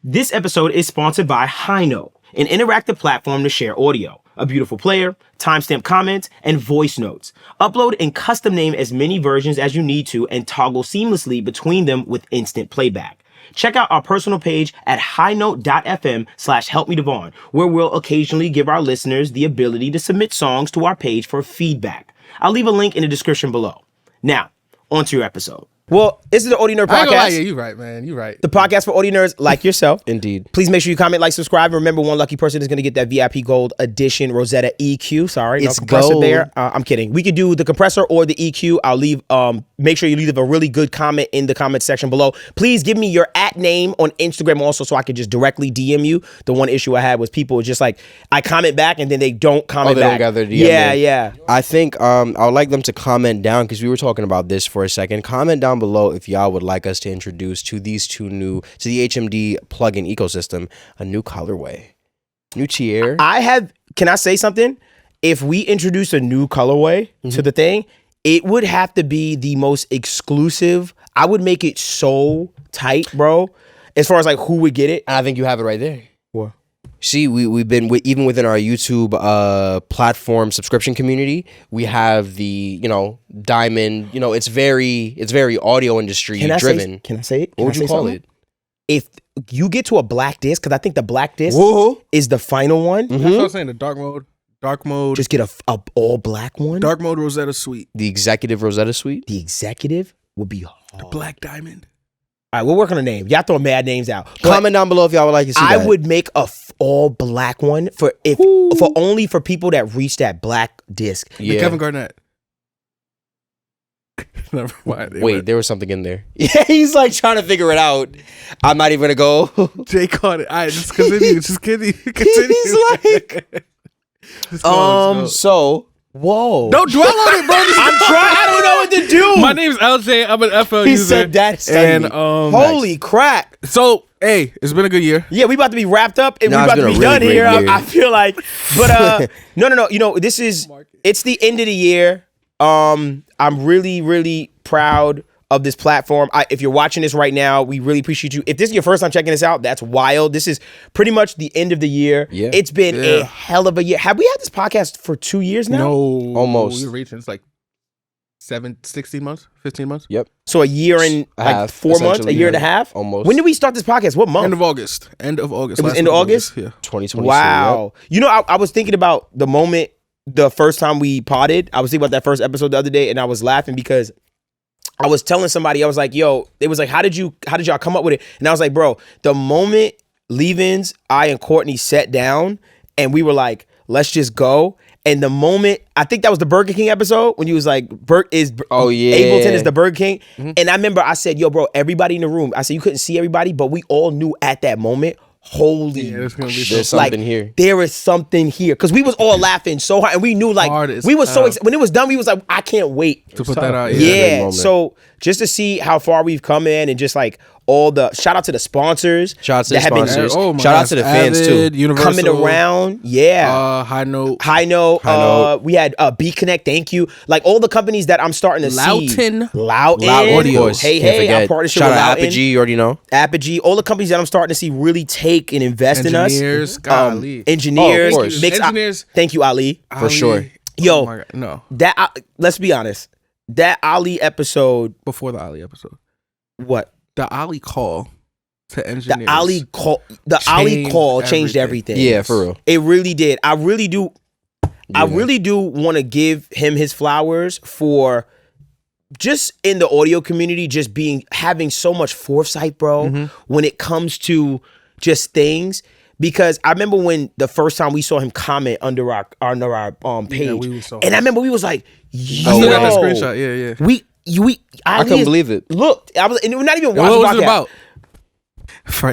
This episode is sponsored by Hino, an interactive platform to share audio, a beautiful player, timestamp comments, and voice notes. Upload and custom name as many versions as you need to and toggle seamlessly between them with instant playback. Check out our personal page at highnote.fm/helpmedevon, where we'll occasionally give our listeners the ability to submit songs to our page for feedback. I'll leave a link in the description below. Now, on to your episode. Well, this is the Audio Nerd Podcast. Yeah, you're right, man. You're right. The podcast for audio nerds like yourself. Indeed. Please make sure you comment, like, subscribe. Remember, one lucky person is going to get that VIP Gold Edition Rosetta EQ. Sorry, it's no compressor gold. there. I'm kidding. We could do the compressor or the EQ. I'll leave. Make sure you leave a really good comment in the comment section below. Please give me your @name on Instagram also, so I can just directly DM you. The one issue I had was people just like I comment back and then they don't comment they back. don't got their DM Yeah. I think I would like them to comment down, because we were talking about this for a second. Comment down below if y'all would like us to introduce to the HMD plugin ecosystem a new colorway, new tier. Can I say something? If we introduce a new colorway to the thing, it would have to be the most exclusive. I would make it so tight, bro. As far as like who would get it. I think you have it right there. What? See, we've been even within our YouTube platform subscription community, we have the diamond. It's very audio industry driven. Can I say it? What would you call it? If you get to a black disc, because I think the black disc Whoa. is the final one. That's what I'm saying. The dark mode. Just get a all black one. Dark mode Rosetta Suite. The executive Rosetta Suite. The executive would be hard. The black diamond. All right, we'll work on a name. Y'all throw mad names out. Comment down below if y'all would like to see that. I would make a all black one for only for people that reach that black disc. The Yeah. Kevin Garnett. Never mind. Wait, there was something in there. Yeah, he's like trying to figure it out. I'm not even gonna go. Jay caught it. All right, just continue. Continue. He's like, Let's go. so whoa. Don't dwell on it, bro. I'm trying. I don't know what to do. My name's LJ. I'm an FL He user. said that. And Holy crap. So, hey, it's been a good year. Yeah, we about to be wrapped up and Nah, we it's about to been be a done really here. great year. I feel like, but no. It's the end of the year. I'm really, really proud of this platform. If you're watching this right now, we really appreciate you. If this is your first time checking this out, that's wild. This is pretty much the end of the year. Yeah. It's been a hell of a year. Have we had this podcast for 2 years now? No. Almost. We're reaching. It's like 16 months, 15 months. Yep. So a year and like Half, 4 months, a essentially, year and a yeah. half? Almost. When did we start this podcast? What month? End of August. It was last end of August? Yeah. 2022. Wow. I was thinking about the moment, the first time we potted. I was thinking about that first episode the other day, and I was laughing because I was telling somebody, I was like, yo, it was like, how did y'all come up with it? And I was like, bro, the moment Leavens, I and Courtney sat down and we were like, let's just go. And the moment, I think that was the Burger King episode when you was like, Ableton is the Burger King. Mm-hmm. And I remember I said, yo, bro, everybody in the room, I said, you couldn't see everybody, but we all knew at that moment, holy Yeah, there's gonna be There's some- something here. there is something here. Because we was all laughing so hard. And we knew like, Hard as we was so hell. excited. When it was done, we was like, I can't wait. to put that out. big Yeah. moment. So just to see how far we've come in and just like all the, shout out to the sponsors. Shout out to that the have been sponsors. Oh my Shout out gosh, to the fans Avid, too. Universal, coming around. Yeah. High Note, High Note. High Note. We had B Connect. Thank you. Like all the companies that I'm starting to see. Loughton. Loughton. Audio. Hey, our partnership Shout with out Loughton. Apogee, you already know. Apogee. All the companies that I'm starting to see really take and invest in us. Engineers, golly. Engineers. Oh, of course. Engineers. Thank you, Ali. For sure. Yo. Oh my God. No. Let's be honest. That Ali episode. Before the Ali episode. What? The Ali call to engineers. The Ali call changed everything. Yeah, for real. It really did. I really do want to give him his flowers for just in the audio community, just having so much foresight, bro, when it comes to just things. Because I remember when the first time we saw him comment under our page, we was so and I remember we was like, yo, I still got that screenshot. Yeah. I couldn't believe it. Look, and we're not even watching. What was it about?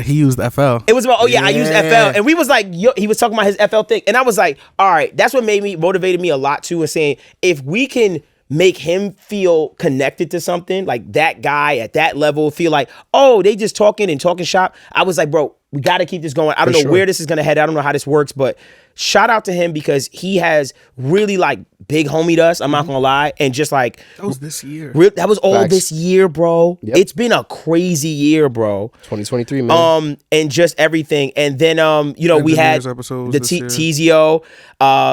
He used FL. It was about, I used FL. And we was like, yo, he was talking about his FL thing. And I was like, all right, that's what motivated me a lot too, and saying, if we can make him feel connected to something, like that guy at that level, feel like, oh, they just talking shop. I was like, bro, we got to keep this going. I don't know where this is going to head. I don't know how this works, but shout out to him because he has really like big homied us. I'm not gonna lie, and just like That was this year. that was all Facts. this year, bro. Yep. It's been a crazy year, bro. 2023, man. And just everything, and then you know, we had Engineers episodes the this year. Tizio,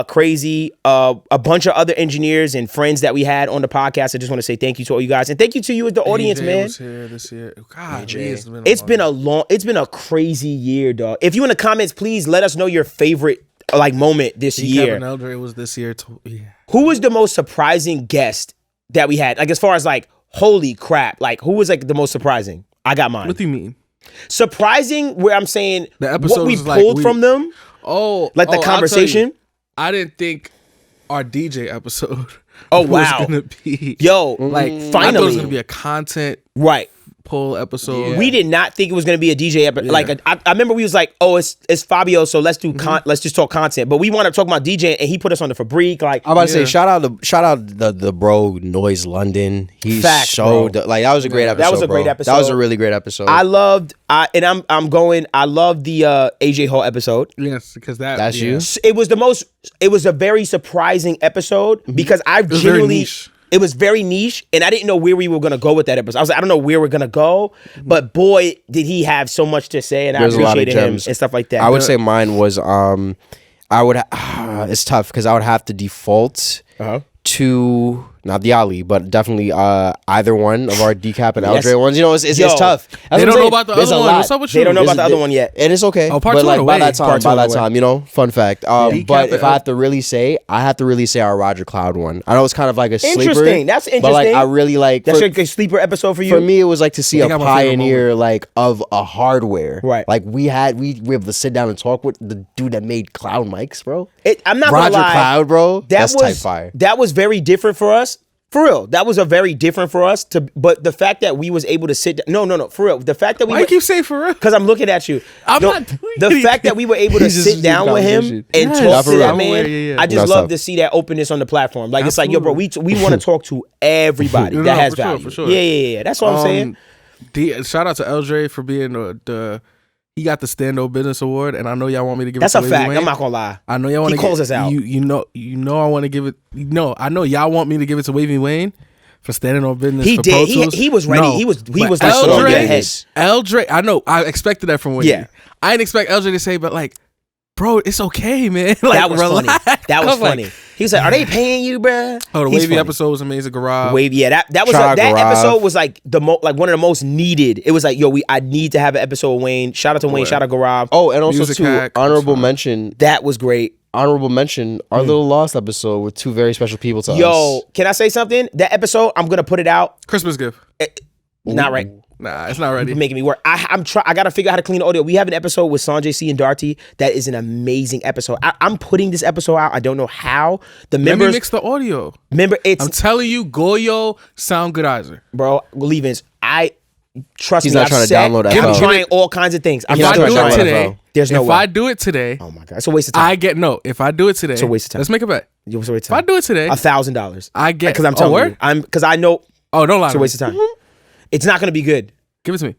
crazy, a bunch of other engineers and friends that we had on the podcast. I just want to say thank you to all you guys, and thank you to you as the audience, AJ man. was here this year. God, It's been a crazy year, dog. If you in the comments, please let us know your favorite like moment this year. Kevin Eldre was this year too. Yeah. Who was the most surprising guest that we had? Like as far as like, holy crap, like who was like the most surprising? I got mine. What do you mean? Surprising where I'm saying The episode what we was like pulled from them, Oh, like the I'll tell conversation. you, I didn't think our DJ episode Oh, was wow. gonna be Yo, like I thought it finally. was gonna be a content Right. pull episode. We did not think it was going to be a DJ episode. Yeah. Like I remember we was like, oh, it's Fabio, so let's do let's just talk content. But we want to talk about DJ, and he put us on the Fabrique. Like I'm about to say, Yeah. shout out the bro Noise London. He Facts, showed bro. like that was a great episode. That was a great bro. episode. That was a really great episode. I loved, I loved the AJ Hall episode. Yes, because That's you? It was a very surprising episode because I was very genuinely. niche. It was very niche, and I didn't know where we were gonna go with that episode. I was like, I don't know where we're gonna go, but boy, did he have so much to say, and There's I a lot of appreciated him gems. and stuff like that. I would say mine was it's tough because I would have to default to not the Ali, but definitely either one of our decap and Yes. Eldre ones. You know, it's Yo, tough. That's they what I'm don't know saying. about the There's other a one. lot. What's up with They you? don't know about the other one yet. And it's okay. Oh, part but two like on the by way. that time, Part two on the way. you know, fun fact. Decap But if and I have to really say, I have to really say our Roger Cloud one. I know it's kind of like a sleeper. Interesting. That's But like interesting. I really like That's for, like a sleeper episode for you. for me, it was like to see I a got my favorite pioneer like of a hardware. Right. Like we were able to sit down and talk with the dude that made cloud mics, bro. I'm not Roger gonna lie. Cloud, bro. That's type was fire. That was very different for us. For real, that was a very different for us to. But the fact that we was able to sit. No, for real. The fact that we Why you keep saying for real? because I'm looking at you. I'm No, not doing the anything. fact that we were able to He's just sit down with him conversation. and Yes. talk Not for to that real. man. Yeah. I just No, love stop. to see that openness on the platform. Like it's like, yo, bro, we want to talk to everybody No, that has for sure, value. for sure. Yeah. That's what I'm saying. Shout out to Eldre for being he got the Stand-Up Business Award, and I know y'all want me to give That's it a to fact. Wavy I'm Wayne. not gonna lie. I know y'all want He to calls us out. You know I want to give it. No, I know y'all want me to give it to Wavy Wayne for standing on business. He for did. Pro Tools. He was ready. No, He was but like Eldre- so ahead. Eldre, I know. I expected that from Wavy. Yeah. I didn't expect Eldre to say, but like, bro, it's okay, man. Like, That was relax. funny. That was I'm like, funny. He was like, "Are they paying you, bruh?" Oh, the He's Wavy funny. episode was amazing. Garage. Wave, yeah, that was Shout out that Gaurav. episode was like like one of the most needed. It was like, yo, I need to have an episode with Wayne. Shout out to Wayne. Boy. Shout out Gaurav. Oh, and also Music too, hack. honorable mention. That was great. Honorable mention. Our little lost episode with two very special people to Yo, us. can I say something? That episode, I'm gonna put it out. Christmas gift. Not right. Nah, it's not ready. You're making me work. I gotta figure out how to clean the audio. We have an episode with Sanjay C and Darty that is an amazing episode. I'm putting this episode out. I don't know how. The Let me members mix the audio. it's I'm telling you, Goyo sound goodizer. bro, Leavens. I trust He's me. not I've trying to said- download I'm FL. trying all kinds of things. I'm He's If not I not do trying it to trying. download today, FL. There's no if way. I do it today, Oh my god, it's a waste of time. if I do it today, It's a waste of time. Let's make a bet. It's a waste of If time. I do it today, $1,000. I get Because I'm a telling word? you, because I know Oh, don't lie. it's a waste of time. It's not gonna be good. Give it to me.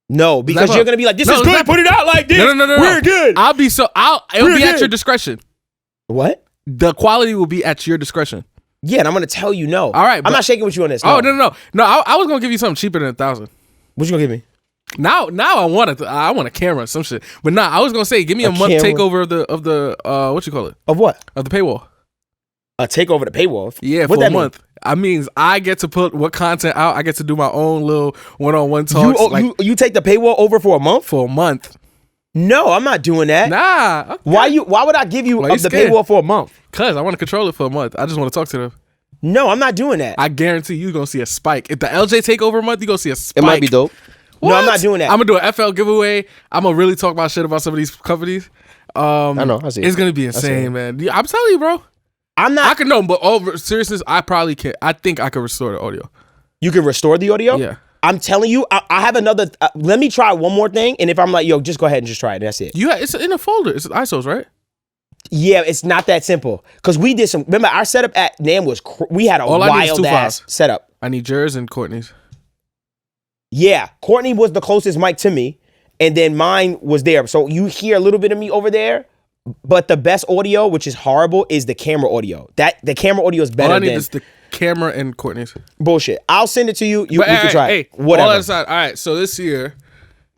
No, because Snap you're up. gonna be like, this No, is good. snap Put it out like this. No. We're good. It'll We're be at good. your discretion. What? The quality will be at your discretion. Yeah, and I'm gonna tell you no. All right, I'm but- not shaking with you on this. Oh no. I was gonna give you something cheaper than 1,000. What you gonna give me? Now I want a camera or some shit. But nah, I was gonna say give me a month camera? takeover of the what you call it, Of what? of the paywall. Take over the paywall. Yeah, what for that a month. I means I get to put what content out. I get to do my own little one-on-one Mean? talks You take the paywall over for a month? for a month. No, I'm not doing that. Nah, okay. Why would I give you Why you the scared? paywall for a month? Cause I want to control it for a month. I just want to talk to them. No, I'm not doing that. I guarantee you gonna see a spike. If the LJ take over a month, you gonna see a spike. It might be dope. No, I'm not doing that. I'm gonna do an FL giveaway. I'm gonna really talk about shit about some of these companies. I know. I see. It's gonna be insane, man. Yeah, I'm telling you, bro. I'm I not. can know, but all seriousness, I probably can. I think I could restore the audio. You can restore the audio? Yeah. I'm telling you, I have another. Let me try one more thing. And if I'm like, yo, just go ahead and just try it. That's it. It's in a folder. It's ISOs, right? Yeah, it's not that simple. Because we did some. Remember, our setup at NAM was. We had a All I need is wild two ass files. setup. I need yours and Courtney's. Yeah, Courtney was the closest mic to me, and then mine was there. So you hear a little bit of me over there, But the best audio, which is horrible, is the camera audio. The camera audio is better All I need than is the camera and Courtney's. bullshit. I'll send it to you. We But, can try it. All Whatever. that aside, all right. So this year,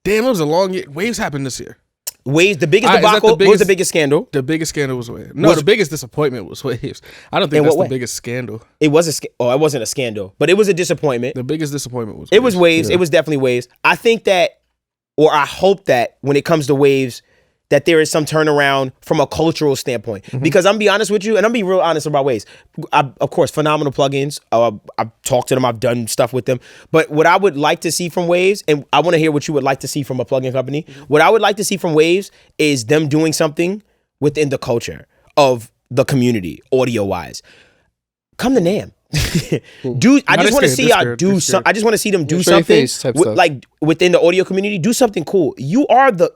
damn, it was a long year. Waves happened this year. Waves, the biggest All right, is that debacle. the What was the biggest- biggest scandal? The biggest scandal was Waves. No, the biggest disappointment was Waves. I don't think In that's what the way? biggest scandal. It was it wasn't a scandal, but it was a disappointment. The biggest disappointment was It was Waves. It was definitely Waves. I think that, or I hope that when it comes to Waves, that there is some turnaround from a cultural standpoint. Because I'm be honest with you, and I'm be real honest about Waves. Of course, phenomenal plugins. I've talked to them. I've done stuff with them. But what I would like to see from Waves, and I want to hear what you would like to see from a plugin company. What I would like to see from Waves is them doing something within the culture of the community, audio wise. Come to NAMM. Dude, I just want to see y'all do something. I just want to see them do show your something face type stuff. like within the audio community. Do something cool. You're the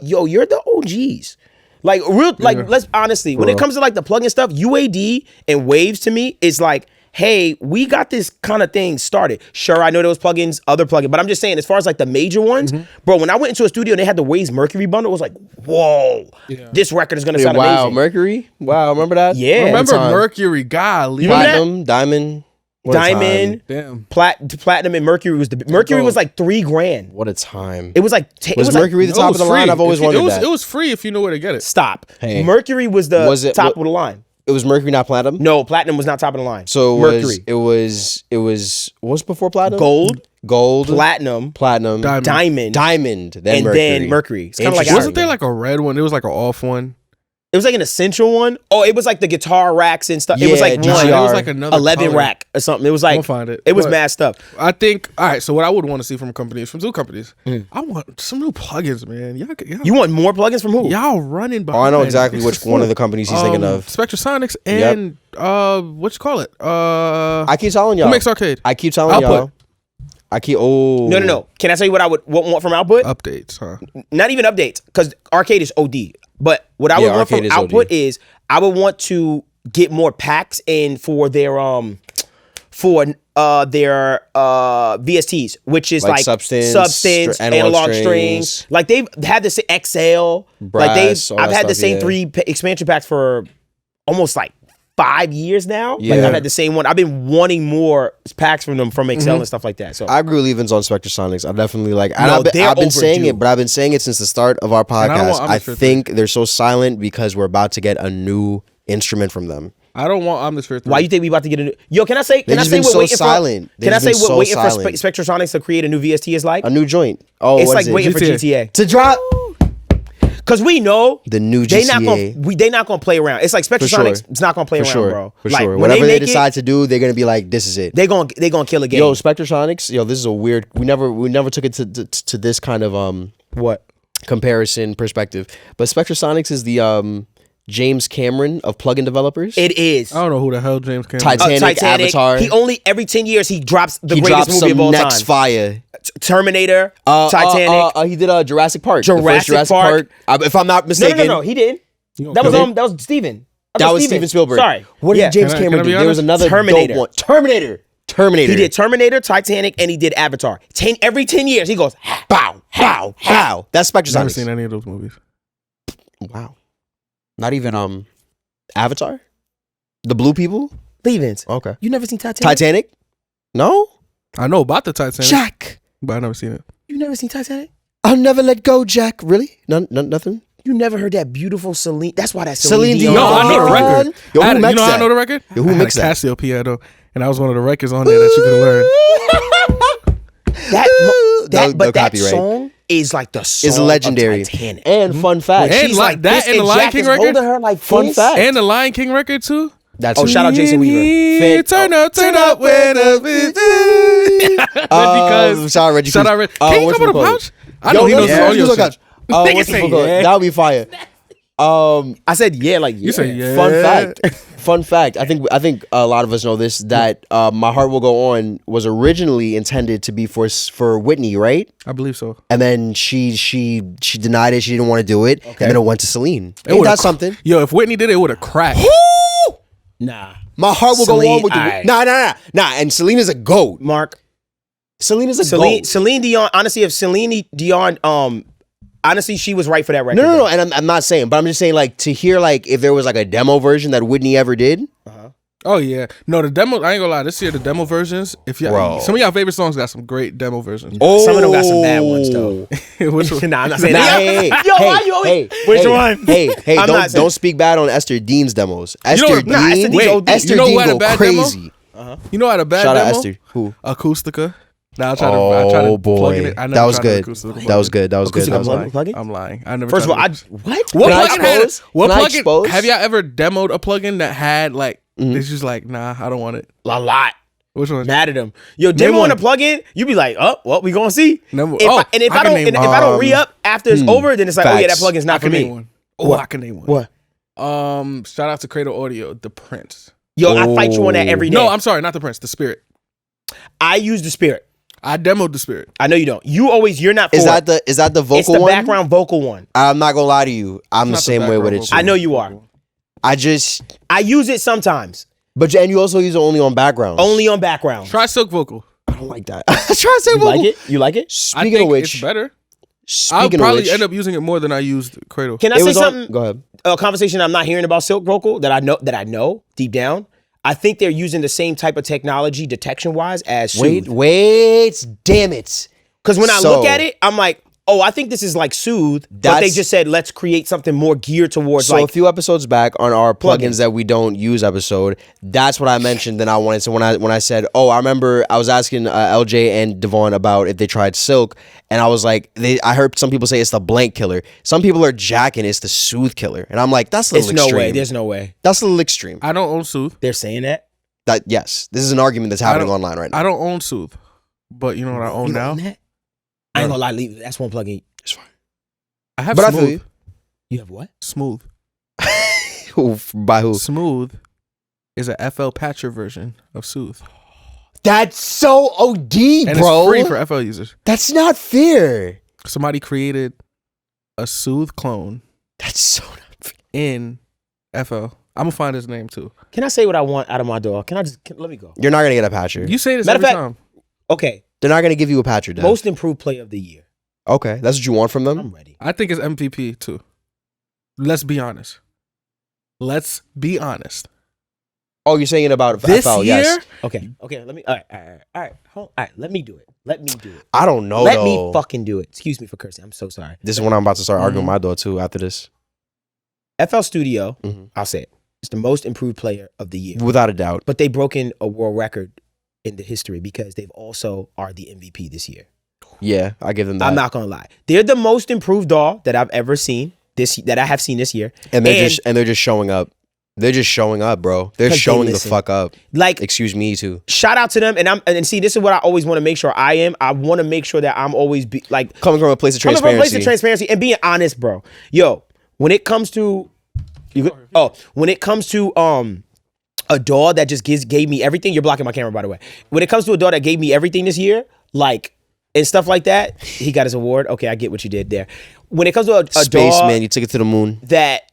OGs. Like real, like let's honestly, when it comes to like the plugin stuff, UAD and Waves to me is like, hey, we got this kind of thing started. Sure, I know there was plugins, other plugins, but I'm just saying, as far as like the major ones, bro, when I went into a studio and they had the Waves Mercury bundle, it was like, whoa, this record is gonna sound Wow, amazing. Mercury. Wow, remember that? Yeah. Remember Time. Mercury, golly. You remember that? Platinum, Diamond. What a Diamond, Damn. Platinum, and Mercury was Mercury was like $3,000. What a time. It was like Was Mercury the No, it top was of the line? free. I've always If you- wondered it was, that. It was free if you know where to get it. Stop. Hey. Mercury was the Was it- top what- of the line. It was Mercury, not Platinum? No, Platinum was not top of the line. So Mercury, it was what was before Platinum? Gold, Platinum, Diamond. Diamond, then and Mercury. then Mercury. It's kind of like Interesting. Wasn't there like a red one? It was like an off one. it was like an essential one. Oh, it was like the guitar racks and stuff. It was Yeah, like GGR. one, It was like another 11 color. rack or something. It was like We'll find it. It was But- mad stuff. I think. All right. So what I would want to see from companies, from two companies, I want some new plugins, man. Y'all, You want more plugins from who? y'all running Oh, behind. I know exactly which one of the companies he's thinking of. Spectrasonics and what you call it? I keep telling y'all. Who makes Arcade? I keep telling Output. y'all. No. Can I tell you what I would want from Output? Updates, huh? Not even updates, because Arcade is OD. But what I would want Arcade from is Output OD. is I would want to get more packs in for their VSTs, which is Like like Substance, analog analog strings. strings. Like they've had the XL, Brass, all I've that had the stuff, same yeah. three expansion packs for almost like 5 years now. Like Yeah. I've had the same one. I've been wanting more packs from them from XL and stuff like that. So I agree with Evans on Spectrasonics. I definitely like. No, And they're I've been saying overdue. it, but I've been saying it since the start of our I don't podcast. want I Atmosphere think they're so silent because we're about to get a new instrument from them. I don't want Omnisphere 3. why you think we about to get a new? Yo, can I say? Can I just say been what so waiting silent. for? Can I They've say been what so waiting silent. for Spectrasonics to create a new VST is like? A new joint. Oh, It's what like is it? waiting for GTA. to drop Because we know the new they GTA. they not gonna play around. It's like Spectrasonics. sure. It's not gonna play For around, sure, bro. for Like, sure. when Whatever they make decide it, to do, they're gonna be like, "This is it." they gonna kill a game. Yo, Spectrasonics. Yo, this is a weird. We never took it to this kind of what? comparison perspective. But Spectrasonics is the James Cameron of plugin developers. It is. I don't know who the hell James Cameron. Titanic, Avatar. He only every 10 years he drops the He greatest dropped movie of some all next time. fire. Terminator, Titanic. He did Jurassic Park. The first Jurassic Park. If I'm not No, mistaken. no, he did. You That gonna was Steven. That was Steven Spielberg. Sorry. What Yeah. did James Can I Cameron be do? There was honest? another Terminator. dope one. Terminator. He did Terminator, Titanic, and he did Avatar. Every 10 years he goes, Bow. That's Never seen Spectrasonics. any of those movies. Wow. Not even Avatar? The blue people? Stevens. Okay. You never seen Titanic? Titanic? No? I know about the Titanic, Jack. but I never seen it. You never seen Titanic? I'll never let go, Jack. Really? Nothing? You never heard that beautiful Celine? That's why that's Celine Dion. Dion. No, I know the record. Yo, I who had- makes you know how I that? know the record? Yo, who I had makes a that? Casio piano, and that was one of the records on there that you could learn. No That copyright. song is like the song Is legendary. of Titanic. And fun fact. And She's like that this, and the Lion Jack King is record? holding her like Fun this. fact. And the Lion King record too. That's Oh, shout out Jason Weaver. Turn up when because shout out Reggie. shout out. Can you what's come on it a called? pouch? I know he knows yeah, all your he's on shit. couch. Nigga What's say it called? yeah. That would be fire. I said yeah, like You say yeah. Fun fact. Fun fact. I think a lot of us know this, that My Heart Will Go On was originally intended to be for Whitney, right? I believe so. And then she denied it. She didn't want to do it. And then it went to Celine. Ain't would've that something? Yo, if Whitney did it, it would have cracked. Nah. My Heart Will Celine, Go On with the aight. Nah. And Celine is a goat. Mark. Celine is a Celine goat. Dion, honestly, if Celine Dion honestly, she was right for that record. No. And I'm not saying, but I'm just saying, like, to hear, like, if there was, like, a demo version that Whitney ever did. Oh yeah, no, the demo. I ain't gonna lie. This year, the demo versions. If y'all, Bro. some of y'all favorite songs got some great demo versions. Some of them got some bad ones though. Which one? Nah, I'm not saying Nah, that. hey, Yo, why you always? Which one? Hey, I'm not saying- don't speak bad on Esther Dean's demos. Esther know- Dean, nah, Esther Dean's OD. Esther You know Dean who had a go bad demo? crazy. You know, I had a bad Shout out demo. Esther. Who? Acoustica. Nah, I tried to Oh plug boy, in it. I never that was tried to good. Acoustica That was good. That was good. Acoustica That was plug- good. plugin? I'm lying. I never. First of all, tried to- what? What Can I plugin had? expose? What Can I plugin? expose? Have y'all ever demoed a plugin that had like? It's just like, nah, I don't want it. A lot. Which one? Mad at him. Yo, demo one. on a plug-in, you be like, oh, well, we gonna see. Number- If oh, I, and if I I can don't, name and if one. I don't re-up after it's over, then it's like, oh yeah, that facts. plugin's I not for can name me. one. Oh, I can name one. What? Shout out to Cradle Audio, the Prince. Yo, I fight you on that every day. No, I'm sorry, not the Prince, the Spirit. I use the Spirit. I demoed the Spirit. I know you don't. You're not for Is it. that the vocal It's the one? background vocal one. I'm not gonna lie to you. I'm the Not the same way with background it. vocal. Too. I know you are. I use it sometimes. And you also use it only on background. Only on background. Try Silk Vocal. I don't like that. Try to say You vocal. like it? You like it? I Speaking think of which, it's better. I'll speaking of probably which, end up using it more than I used Cradle. Can I it say was on- something? Go ahead. A conversation I'm not hearing about Silk Vocal that I know deep down. I think they're using the same type of technology detection wise as Soothe. Wait, damn it. Because when I So- look at it, I'm like, oh, I think this is like Soothe, but they That's- just said let's create something more geared towards So like a few episodes back on our plugins Plugins. that we don't use episode, that's what I mentioned. Then I wanted to when I said, oh, I remember I was asking LJ and Devvon about if they tried Silk, and I was like, I heard some people say it's the blank killer. Some people are jacking it's the Soothe killer, and I'm like, that's a little it's no extreme. way. There's no way. That's a little extreme. I don't own Soothe. They're saying that. That yes, this is an argument that's happening online right now. I don't own Soothe. But you know what I own You now? own that? I ain't gonna lie, leave it. That's one plugin. It's fine. I have But I Smooth. feel you. You have what? Smooth. By who? Smooth is a FL Patcher version of Soothe. That's so OD, And bro. it's free for FL users. That's not fair. Somebody created a Soothe clone That's so not fair. in FL. I'm gonna find his name too. Can I say what I want out of my door? Let me go? You're not gonna get a patcher. You say this Matter of every fact- time. Okay. They're not gonna give you a patcher, Dev. Most improved player of the year. Okay, that's what you want from them. I'm ready. I think it's MVP too. Let's be honest. Let's be honest. Oh, you're saying about This FL? year, Yes. Okay. Let me. All right. Let me do it. I don't know. Let though. me fucking do it. Excuse me for cursing. I'm so sorry. This is when I'm about to start arguing my door too. After this, FL Studio. Mhm. I'll say it. It's the most improved player of the year. without a doubt. But they broken a world record in the history because they've also are the MVP this year. Yeah, I give them that. I'm not gonna lie. They're the most improved DAW that I've ever seen that I have seen this year. and they're just showing up. They're just showing up, bro. They're 'Cause they showing the listen. fuck up. Like, Excuse me too. shout out to them. And see, this is what I always want to make sure I am. I want to make sure that I'm always like Coming from a place of coming from a transparency. place of transparency and being honest, bro. Yo, when it comes to a DAW that just gave me everything. You're blocking my camera, by the way. When it comes to a DAW that gave me everything this year, like and stuff like that, he got his award. Okay, I get what you did there. When it comes to a Space DAW man, you took it to the moon. that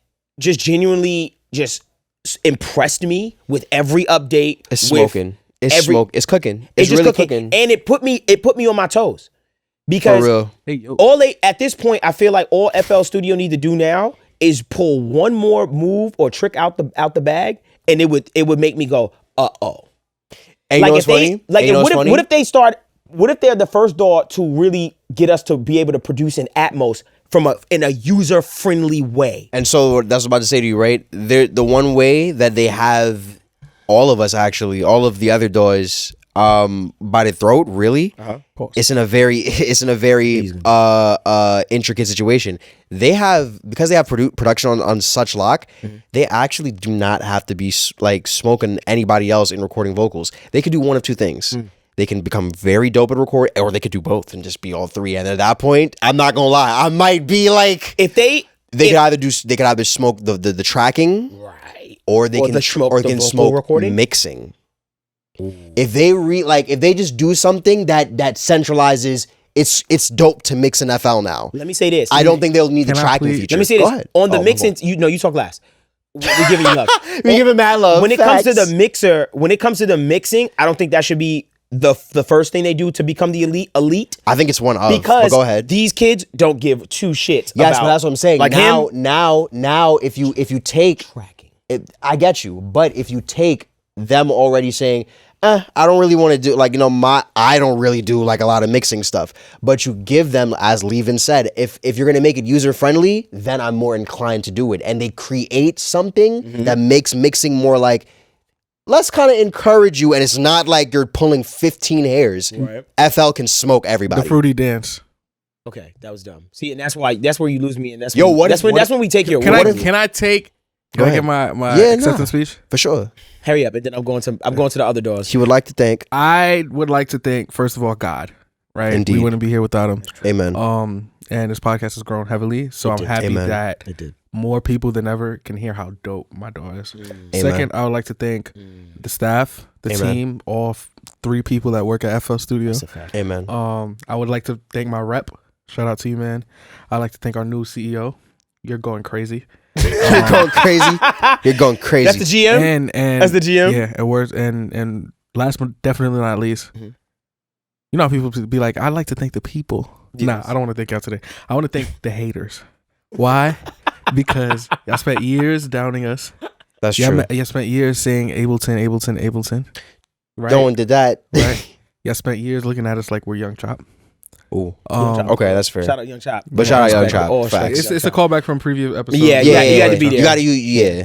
just genuinely just impressed me with every update. It's with smoking. It's every- smoke. It's cooking. It's It's just really cooking. cooking. And it put me on my toes. For Because real. hey, yo. at this point, I feel like all FL Studio need to do now is pull one more move or trick out the bag, and it would make me go, uh-oh. And you know what's funny? Like, And you know what's funny? what if they're the first DAW to really get us to be able to produce an Atmos in a user-friendly way? And so that's what I was about to say to you, right? They're the one way that they have all of us actually, all of the other DAWs by the throat, really. It's in a very intricate situation. Because they have production on such lock, they actually do not have to be like smoking anybody else in recording vocals. They could do one of two things. They can become very dope at record, or they could do both and just be all three. And at that point, I'm not gonna lie, I might be like, If they could either smoke the tracking, right, or they Or can the smoke- the vocal smoke recording? mixing. If they just do something that centralizes, it's dope to mix an FL now. let me say this. I don't think they'll need the Can I tracking please- feature. Let me say Go this. ahead. On the Oh, mixing, you talk last. We're giving you love. we give him mad love. When it comes to Facts. the mixer, when it comes to the mixing, I don't think that should be the first thing they do to become the elite? I think it's one of. Because but go ahead. these kids don't give two shits. Yes, about, but that's what I'm saying. Like now, if you take, I get you. But if you take them already saying, I don't really want to do I don't really do like a lot of mixing stuff. But you give them, as Levin said, if you're gonna make it user friendly, then I'm more inclined to do it. And they create something that makes mixing more like, let's kind of encourage you, and it's not like you're pulling 15 hairs. Right. FL can smoke everybody. The fruity dance. Okay, that was dumb. See, and that's where you lose me, and that's Yo, that's when we take your Can word. I Go ahead. get my Yeah, acceptance speech? For sure. Hurry up, and then I'm going to the other doors. He would like to thank. I would like to thank, first of all, God. Right, Indeed. we wouldn't be here without him. Amen. And this podcast has grown heavily, so I'm happy Amen. that It did. more people than ever can hear how dope my dog is. Amen. Second, I would like to thank the staff, the Amen. team, all 3 people that work at FL Studio. That's a fact. Amen. I would like to thank my rep. Shout out to you, man. I'd like to thank our new CEO. You're going crazy. You're going crazy. You're going crazy. That's the GM. And That's the GM. Yeah, it works. And last but definitely not least, you know how people be like, I'd like to thank the people. Yes. Nah, I don't want to thank y'all today. I want to thank the haters. Why? Because y'all spent years downing us. That's true. Y'all spent years saying Ableton. Right? No one did that. Right. Y'all spent years looking at us like we're Young Chop. Ooh. Okay, that's fair. Shout out Young Chop. But shout out Young Respect Chop. all Facts. respect. It's a callback from previous episodes. Yeah, you had to be there. You got to, yeah.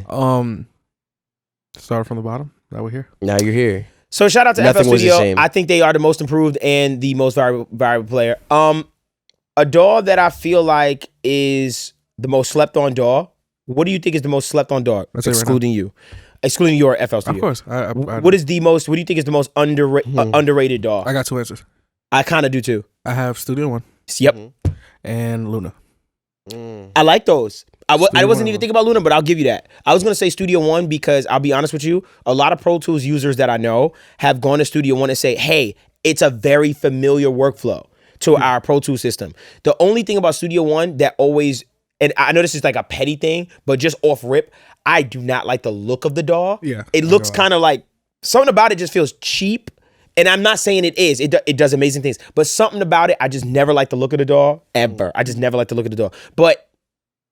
Start from the bottom. That we're here. Now you're here. So shout out to Nothing FL was the Studio. same. I think they are the most improved and the most valuable player. A DAW that I feel like is the most slept on DAW. What do you think is the most slept on DAW? Let's say right Excluding you. Excluding your FL Studio. Of course. What do you think is the most underrated DAW? I got 2 answers. I kind of do too. I have Studio One Yep. and Luna. I like those. I wasn't One. even thinking about Luna, but I'll give you that. I was going to say Studio One because I'll be honest with you, a lot of Pro Tools users that I know have gone to Studio One and say, hey, it's a very familiar workflow to our Pro Tools system. The only thing about Studio One that always, and I know this is like a petty thing, but just off rip, I do not like the look of the DAW. Yeah, It looks kind of like, something about it just feels cheap. And I'm not saying it is. It does amazing things. But something about it, I just never like the look of the DAW, ever. I just never like the look of the DAW. But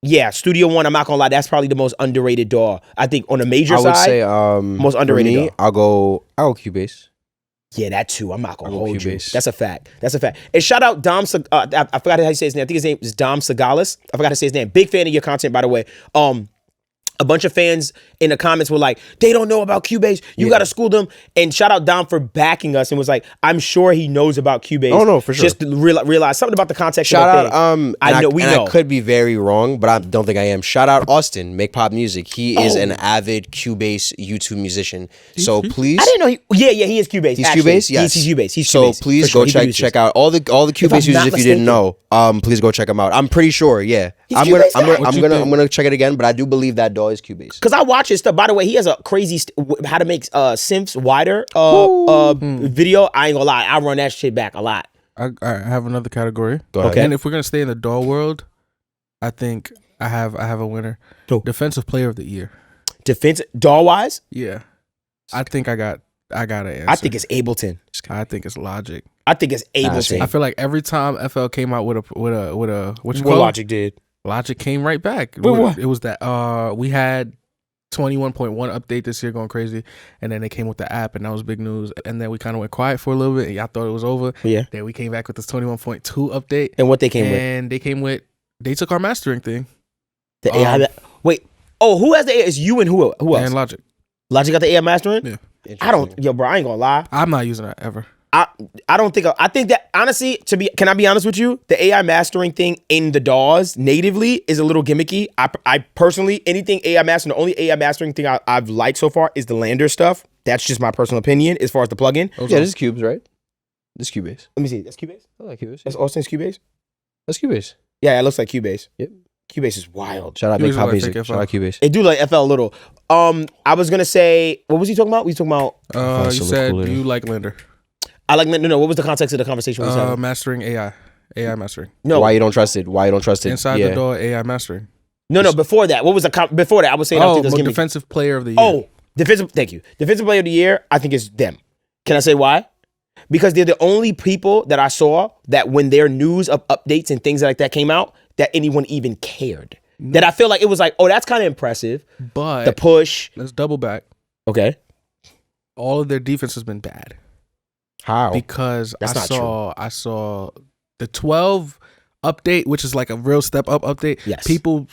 yeah, Studio One, I'm not gonna lie, that's probably the most underrated DAW. I think on a major side, I would say most underrated for me, DAW. I'll go Cubase. Yeah, that too. I'm not gonna I'll go hold you. Cubase. That's a fact. And shout out Dom. I forgot how you say his name. I think his name is Dom Sagalis. I forgot to say his name. Big fan of your content, by the way. A bunch of fans in the comments were like, they don't know about Cubase. You got to school them. And shout out Dom for backing us and was like, I'm sure he knows about Cubase. Oh, no, for sure. Just to realize something about the context Shout of the out, thing. I know. I could be very wrong, but I don't think I am. Shout out Austin, Make Pop Music. He is an avid Cubase YouTube musician. So please, I didn't know. He is Cubase. he's actually. Cubase. Yes, He's Cubase. He's so Cubase, please for go sure. He produces. check out all the Cubase users not if you didn't mistaken. know. Please go check them out. I'm pretty sure. Yeah, He's I'm Cubase guy? I'm gonna check it again, but I do believe that DAW is Cubase. Because I watch his stuff. By the way, he has a crazy how to make synths wider video. I ain't gonna lie, I run that shit back a lot. I have another category. Go ahead. Okay. And if we're gonna stay in the DAW world, I think I have a winner. Who? Defensive Player of the Year. Defense DAW wise, Yeah, I think I got an answer. I think it's Ableton. I think it's Logic. I think it's Ableton. I feel like every time FL came out with a what you What call it? Logic did. Logic came right back. What? It was that we had 21.1 update this year going crazy, and then they came with the app, and that was big news. And then we kind of went quiet for a little bit, and y'all thought it was over. Yeah. Then we came back with this 21.2 update, And what they came with? and they took our mastering thing The AI. Wait. Oh, who has the AI? It's you and who else? and Logic. Logic got the AI mastering? Yeah. I don't. Yo, bro, I ain't gonna lie. I'm not using that ever. I don't think. I think that honestly, can I be honest with you? The AI mastering thing in the DAWs natively is a little gimmicky. I personally, anything AI mastering, the only AI mastering thing I've liked so far is the Lander stuff. That's just my personal opinion as far as the plugin. Yeah, this is Cubes, right? This is Cubase. Let me see. That's Cubase. I like Cubase. That's Austin's Cubase. That's Cubase. Yeah, it looks like Cubase. Yep. Cubase is wild. Shout out Cubase Make is Pop like Music. fake Shout out Cubase. It do like FL a little. I was gonna say, what was he talking about? We talking about. You so said cool, you like Lander. I like no. What was the context of the conversation? We was having? Mastering AI mastering. No, Why you don't trust it? Why you don't trust it? Inside the DAW AI mastering. no. Before that, what was the before that? I was saying. I don't think that's gimmicky. Defensive Player of the Year. Oh, defensive. Thank you. Defensive player of the year. I think it's them. Can I say why? because they're the only people that I saw that when their news of updates and things like that came out, that anyone even cared. That I feel like it was like, oh, that's kind of impressive. But the push. let's double back. Okay. All of their defense has been bad. How? Because That's not true. I saw the 12 update, which is like a real step up update. Yes. People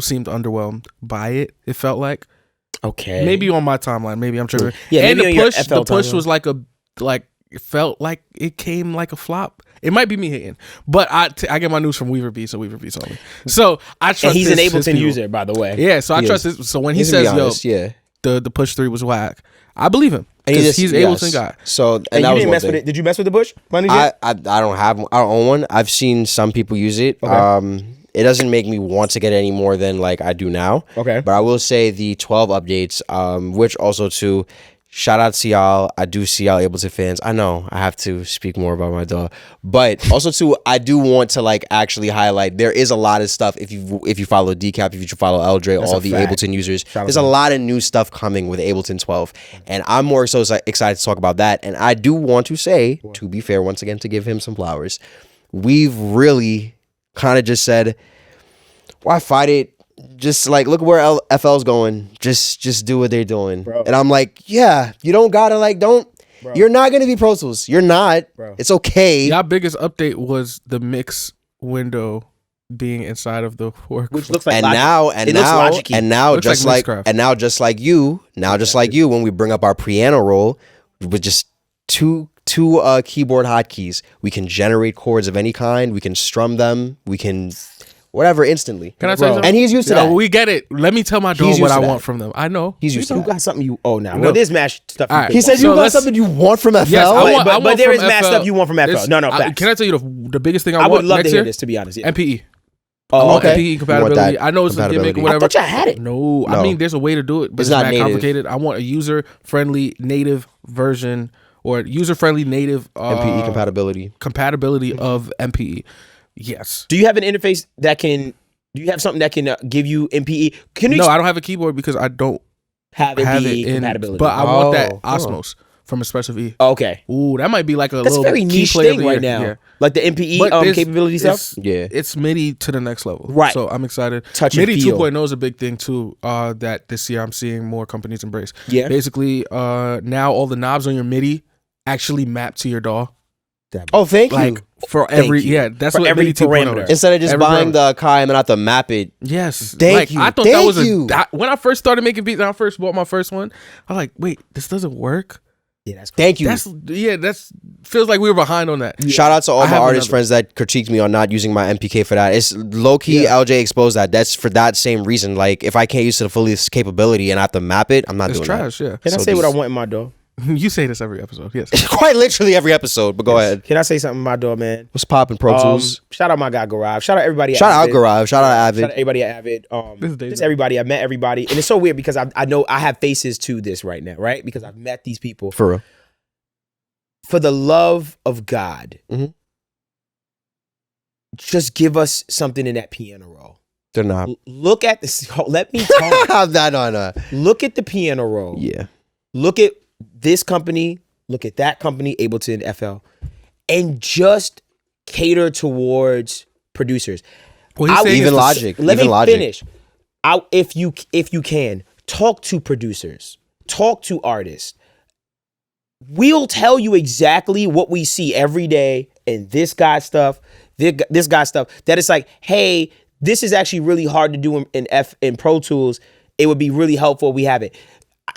seemed underwhelmed by it. It felt like. Okay. Maybe on my timeline. Maybe I'm tripping. Yeah, and maybe the push was like it felt like it came like a flop. It might be me hating, but I get my news from Weaver B, so Weaver B's on me. So I trust. And he's an his Ableton user, by the way. Yeah, so I trust this. So when he says, honest, "Yo, the push 3 was whack," I believe him because he's Ableton guy. So And that you was didn't one mess with thing. it. Did you mess with the push? I don't own one. I've seen some people use it. Okay. It doesn't make me want to get it any more than like I do now. Okay. But I will say the 12 updates, which also to shout out to y'all. I do see y'all Ableton fans. I know I have to speak more about my dog, but also too, I do want to like actually highlight there is a lot of stuff if you follow Decap, if you follow Eldre, all the fact. Ableton users. There's a lot of new stuff coming with Ableton 12, and I'm more so excited to talk about that. And I do want to say, to be fair, once again, to give him some flowers, we've really kind of just said, why fight it? Just like look where FL's going. Just do what they're doing. Bro. And I'm like, yeah, you don't gotta like don't. Bro. You're not gonna be Pro Tools. You're not. Bro. It's okay. Y'all biggest update was the mix window being inside of the work. Which looks like And Logic. now, It looks Logic-y. Looks just like like, Mixcraft. and now, just like you, when we bring up our piano roll with just two keyboard hotkeys, we can generate chords of any kind. We can strum them. We can whatever instantly. Can I tell you something? And he's used to that. We get it. Let me tell my He's dog used what to I that. want from them. I know. He's used to You that. got something you owe now. No. Well, there's match stuff. All right. He said So you got let's- something you want from FL. Yes, I want but there from is mad FL. stuff you want from FL. No, facts. Can I tell you the biggest thing I I want would love to next hear year? this, to be honest. Yeah. MPE. Oh, okay. MPE You want compatibility. that I know it's a gimmick compatibility. or whatever. I thought y'all had it. No, I No. mean there's a way to do it, but It's it's not not native. complicated. I want a user-friendly native version or user-friendly native MPE compatibility. compatibility of MPE. Yes. Do you have an interface that can? Do you have something that can give you MPE? Can you No, I don't have a keyboard because I don't have have MPE it in. compatibility? But I want that Oh, huh. Osmos from Expressive E. Okay, Ooh, that might be like a that's a little very key niche play of thing the right year. now. Yeah. Like the MPE But this- capability stuff. Yeah. It's MIDI to the next level. Right. So I'm excited. Touch and MIDI feel. 2.0 is a big thing too, that this year I'm seeing more companies embrace. Yeah. Basically, now all the knobs on your MIDI actually map to your DAW. Oh, thank Like you. for every, you. yeah, that's For what every MIDI 2.0 parameter. is. Instead of just Every buying parameter. the Kai and not to map it. Yes. Thank like, you. I thought Thank that was you. when I first started making beats, when I first bought my first one, I was like, wait, this doesn't work. Yeah, that's Thank you. That's feels like we were behind on that. Shout out to all I my have artist another. friends that critiqued me on not using my MPK for that. It's low key. Yeah. LJ exposed that. That's for that same reason. Like if I can't use the fullest capability and I have to map it, I'm not It's doing trash, yeah. Can I So say what I just- want in my door? You say this every episode, yes. that. Quite literally every episode. But go ahead. Can I say something in my door, man? What's popping, Pro Tools? Shout out my guy Garage. Shout out everybody. Shout out Avid. Garage. Shout out Shout out Avid. everybody at Avid. This is David. Just everybody. I met everybody, and it's so weird because I know I have faces to this right now, right? Because I've met these people. For real. For the love of God, Mhm. just give us something in that piano roll. They're not. Look at this. Let me talk. No. Look at the piano roll. Yeah. Look at this company. Look at that company, Ableton FL, and just cater towards producers. Well, he's saying Even it's the- Logic. Let Even me Logic. finish. If you can talk to producers, talk to artists. We'll tell you exactly what we see every day in this guy's stuff, this guy's stuff. That it's like, hey, this is actually really hard to do in Pro Tools. It would be really helpful if we have it.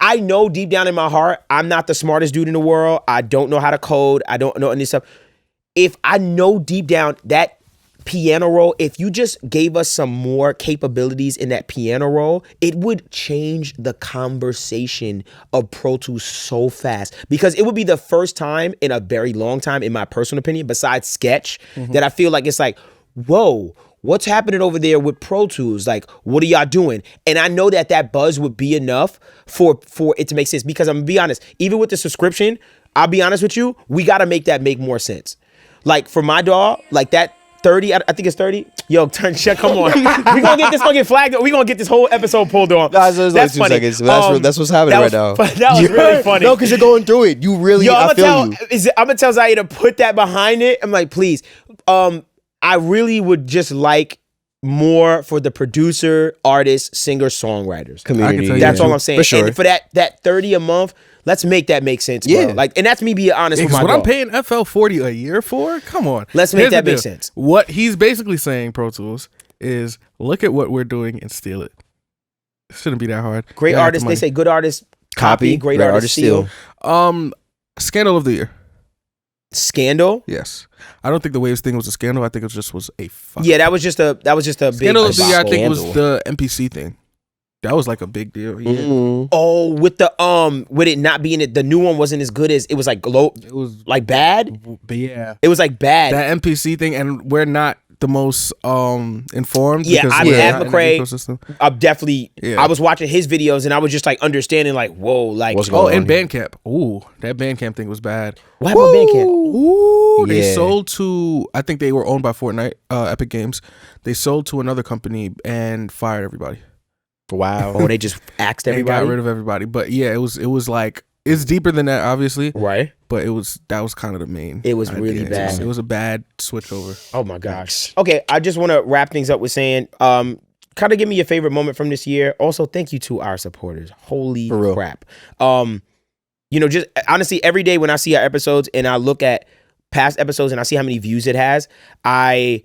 I know deep down in my heart, I'm not the smartest dude in the world. I don't know how to code. I don't know any stuff. If I know deep down that piano roll, if you just gave us some more capabilities in that piano roll, it would change the conversation of Pro Tools so fast. Because it would be the first time in a very long time, in my personal opinion, besides Sketch, that I feel like it's like, whoa, what's happening over there with Pro Tools? Like, what are y'all doing? And I know that buzz would be enough for it to make sense. Because I'm gonna be honest, even with the subscription, I'll be honest with you, we gotta make that make more sense. Like for my dog, like that 30. I think it's 30. Yo, check. Come on. We gonna get this fucking flagged. We gonna get this whole episode pulled on. Nah, so it's like That's 2 funny. seconds. That's what's happening right now. That was really funny. No, because you're going through it. You really. Yo, I feel you. I'm gonna tell Zaya to put that behind it. I'm like, please. I really would just like more for the producer, artists, singers, songwriters Community. That's all I'm saying. For sure. And for that 30 a month, let's make that make sense, bro. Yeah. Like, and that's me being honest with my what dog. I'm paying FL 40 a year for? Come on. Let's make Here's that the make deal. sense. What he's basically saying, Pro Tools, is look at what we're doing and steal it. It shouldn't be that hard. Great Yeah, artists, they say good artists copy, great artists steal. Scandal of the year. Scandal? Yes. I don't think the Waves thing was a scandal. I think it just was a fuck. Yeah, that was just a big Scandal of the year, I think, was Scandal. the NPC thing. That was like a big deal. Yeah. Mm. Oh, with it not being it, the new one wasn't as good as it was like It was like bad. But yeah. It was like bad. That NPC thing, and we're not the most informed. Yeah, because I'm we're Matt not in the McRae. ecosystem. I'm definitely. Yeah. I was watching his videos and I was just like understanding, like, whoa, like What's going And on here? Bandcamp. Ooh, that Bandcamp thing was bad. what happened with Bandcamp? Ooh, they Yeah. sold to, I think they were owned by Fortnite, Epic Games. They sold to another company and fired everybody. Wow. Oh, they just axed They everybody. got rid of everybody. But yeah, it was like, it's deeper than that, obviously. Right. But that was kind of the main. It was idea. really bad. It was a bad switch over. Oh my gosh. Okay, I just want to wrap things up with saying, kind of give me your favorite moment from this year. Also, thank you to our supporters. Holy For real. crap. Just honestly, every day when I see our episodes and I look at past episodes and I see how many views it has, I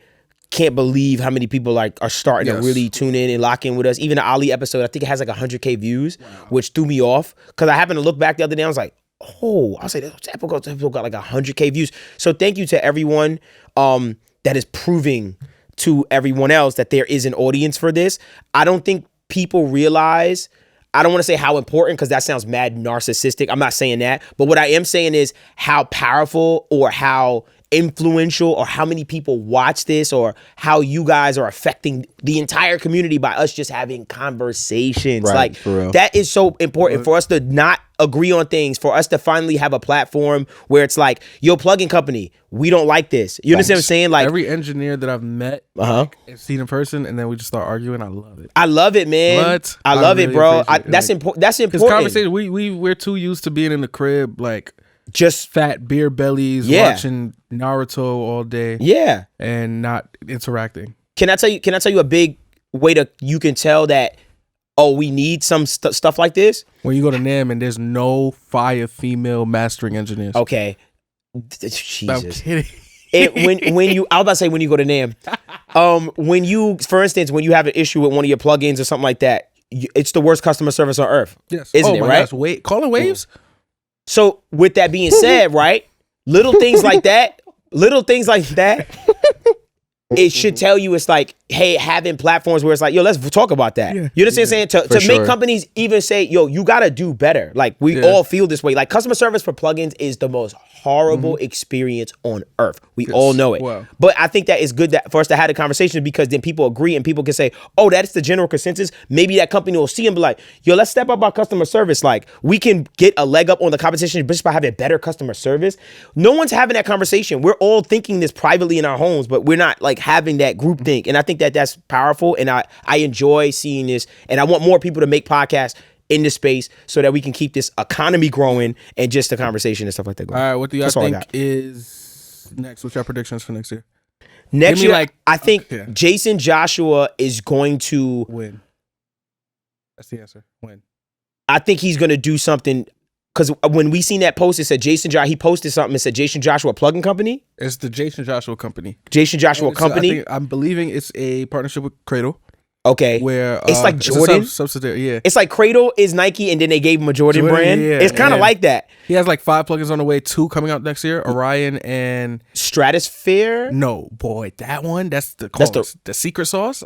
can't believe how many people like are starting to Yes. really tune in and lock in with us. Even the Ali episode, I think it has like 100K views, which threw me off because I happened to look back the other day. I was like, oh, I was like, that episode got like 100K views. So thank you to everyone that is proving to everyone else that there is an audience for this. I don't think people realize. I don't want to say how important because that sounds mad narcissistic. I'm not saying that. But what I am saying is how powerful or how influential or how many people watch this or how you guys are affecting the entire community by us just having conversations. Right, like for real. that is so important for us to not agree on things, for us to finally have a platform where it's like, yo, plugin company, we don't like this. You understand what I'm saying? Like Every engineer that I've met and seen in person, and then we just start arguing. I love it. I love it, man. What? I love it, really bro. appreciate it. That's Like, important. That's Because important. conversation, we're too used to being in the crib, like Just fat beer bellies, Yeah. watching Naruto all day, yeah. and not interacting. Can I tell you a big way you can tell that, oh, we need some stuff like this? When you go to NAMM and there's no fire female mastering engineers. Okay. I'm Jesus. kidding. when you I was about to say when you go to NAMM, when you, for instance, when you have an issue with one of your plugins or something like that, it's the worst customer service on earth. Yes. Isn't it, my right? gosh, calling waves? So with that being said, right, little things like that, it should tell you it's like, hey, having platforms where it's like, yo, let's talk about that. Yeah. You understand what I'm saying? To sure. make companies even say, yo, you got to do better. Like we Yeah. all feel this way. Like customer service for plugins is the most horrible experience on earth. We all know it. Wow. But I think that is good for us to have the conversation because then people agree and people can say, oh, that's the general consensus. Maybe that company will see and be like, yo, let's step up our customer service. Like we can get a leg up on the competition just by having better customer service. No one's having that conversation. We're all thinking this privately in our homes, but we're not like having that group think. And I think that that's powerful. And I enjoy seeing this. And I want more people to make podcasts in this space so that we can keep this economy growing and just the conversation and stuff like that going. All right, what do y'all That's all I think got. is next? What's your predictions for next year? Next Give me, year, like- I think okay. Jason Joshua is going to, Win. That's the answer. Win. I think he's going to do something because when we seen that post, it said Jason Joshua, he posted something and said Jason Joshua Plugin Company. It's the Jason Joshua Company. Jason Joshua It's Company. I'm believing it's a partnership with Cradle, Okay. where It's like a Jordan? subsidiary. Yeah, It's like Cradle is Nike and then they gave him a Jordan brand. yeah, It's kind of yeah. like that. he has like 5 plugins on the way. 2 coming out next year. Orion and Stratosphere. no boy, that one. That's the the secret sauce.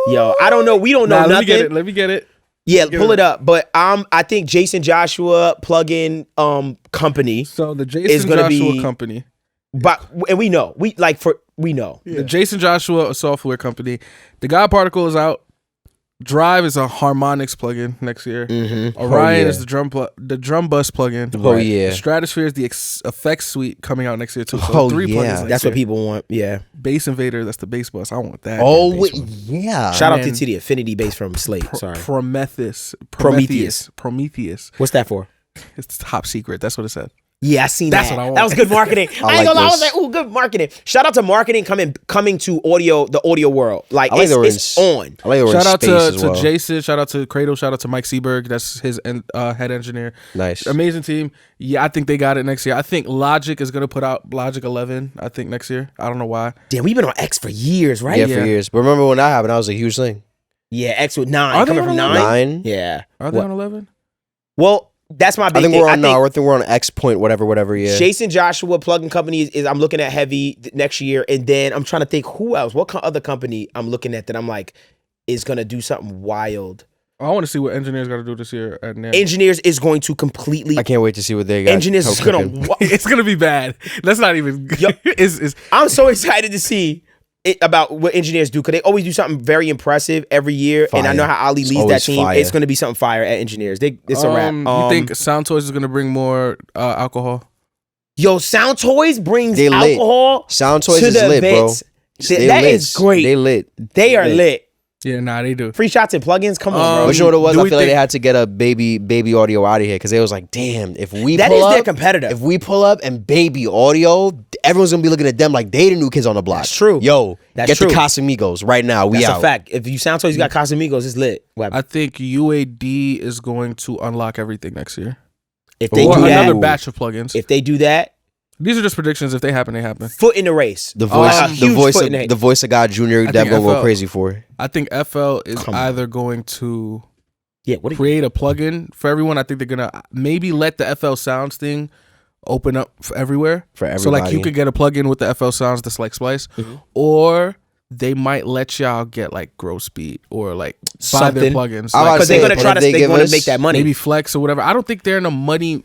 Yo, I don't know. We don't know Nah, nothing. Let me get it. Yeah, Give pull it it up. But I think Jason Joshua Plugin Company. So the It's Jason gonna Joshua be- Company. But and we know. We know. The Jason Joshua software company. The God Particle is out. Drive is a harmonics plugin next year. Mm-hmm. Orion is the drum bus plugin. Oh yeah. Stratosphere is the effects suite coming out next year too. So Oh, 3 yeah. plugins next That's year. what people want. Yeah. Bass Invader, that's the bass bus. I want that. Oh bass bus. yeah. Shout out Man. to the Affinity bass from Slate. Sorry. Prometheus. What's that for? It's top secret. That's what it said. Yeah, I seen That's that. what I want. That was good marketing. I ain't like gonna lie. I was this. like, ooh, good marketing. Shout out to marketing coming to the audio world. Like, I like that we're it's in- on. I like that we're Shout in out space as to well. Jason. Shout out to Cradle. Shout out to Mike Seberg. That's his head engineer. Nice. Amazing team. Yeah, I think they got it next year. I think Logic is gonna put out Logic 11. I think next year. I don't know why. Damn, we've been on X for years, right? Yeah, Yeah. for years. But remember when that happened? That was a huge thing. Yeah, X with 9. Are they Coming on from 11? 9? 9. Yeah. Are they What? on 11? Well, that's my big I think thing. we're on. No, I think we're on X point. Whatever. Yeah. Jason Joshua plugin company is I'm looking at heavy next year, and then I'm trying to think who else. What other company I'm looking at that I'm like is gonna do something wild. I want to see what engineers got to do this year. At NAMM. Engineers is going to completely. I can't wait to see what they got. Engineers is gonna. It's gonna be bad. That's not even. Yo. It's I'm so excited to see about what engineers do because they always do something very impressive every year, and I know how Ali It's leads that always team. fire. It's going to be something fire at engineers. It's a wrap. You think Sound Toys is gonna bring more alcohol? Yo, Sound Toys brings They lit. alcohol Sound Toys to is the lit, bro. events. They That lit. is great. They lit. They are lit. Yeah, nah, they do. Free shots and plugins. Come on, bro. But you know what it was? do I we feel like think- they had to get a baby audio out of here because they was like, damn, if we That pull is up, their competitor. If we pull up and baby audio, everyone's gonna be looking at them like they the new kids on the block. That's true. Yo, That's get true. the Casamigos right now. We That's out. a fact. If you Sound Toys, you got Casamigos, it's lit. I think UAD is going to unlock everything next year. If they Or do that, another batch of plugins. if they do that, These are just predictions. If they happen, they happen. foot in the race. The voice, A the huge voice, foot of, in the- the voice of God Junior. I Dev think gonna go FL crazy for it. I think FL is Come on. either going to Yeah, what do you create a plugin for everyone. I think they're gonna maybe let the FL Sounds thing open up for everywhere. For So like you everybody. could get a plugin with the FL Sounds that's like Splice, Mhm. or they might let y'all get like Grow Speed or like buy Something. their plugins. I was Like, about Because they're say, gonna but try if to. they They give want to us make that money. maybe Flex or whatever. I don't think they're in a money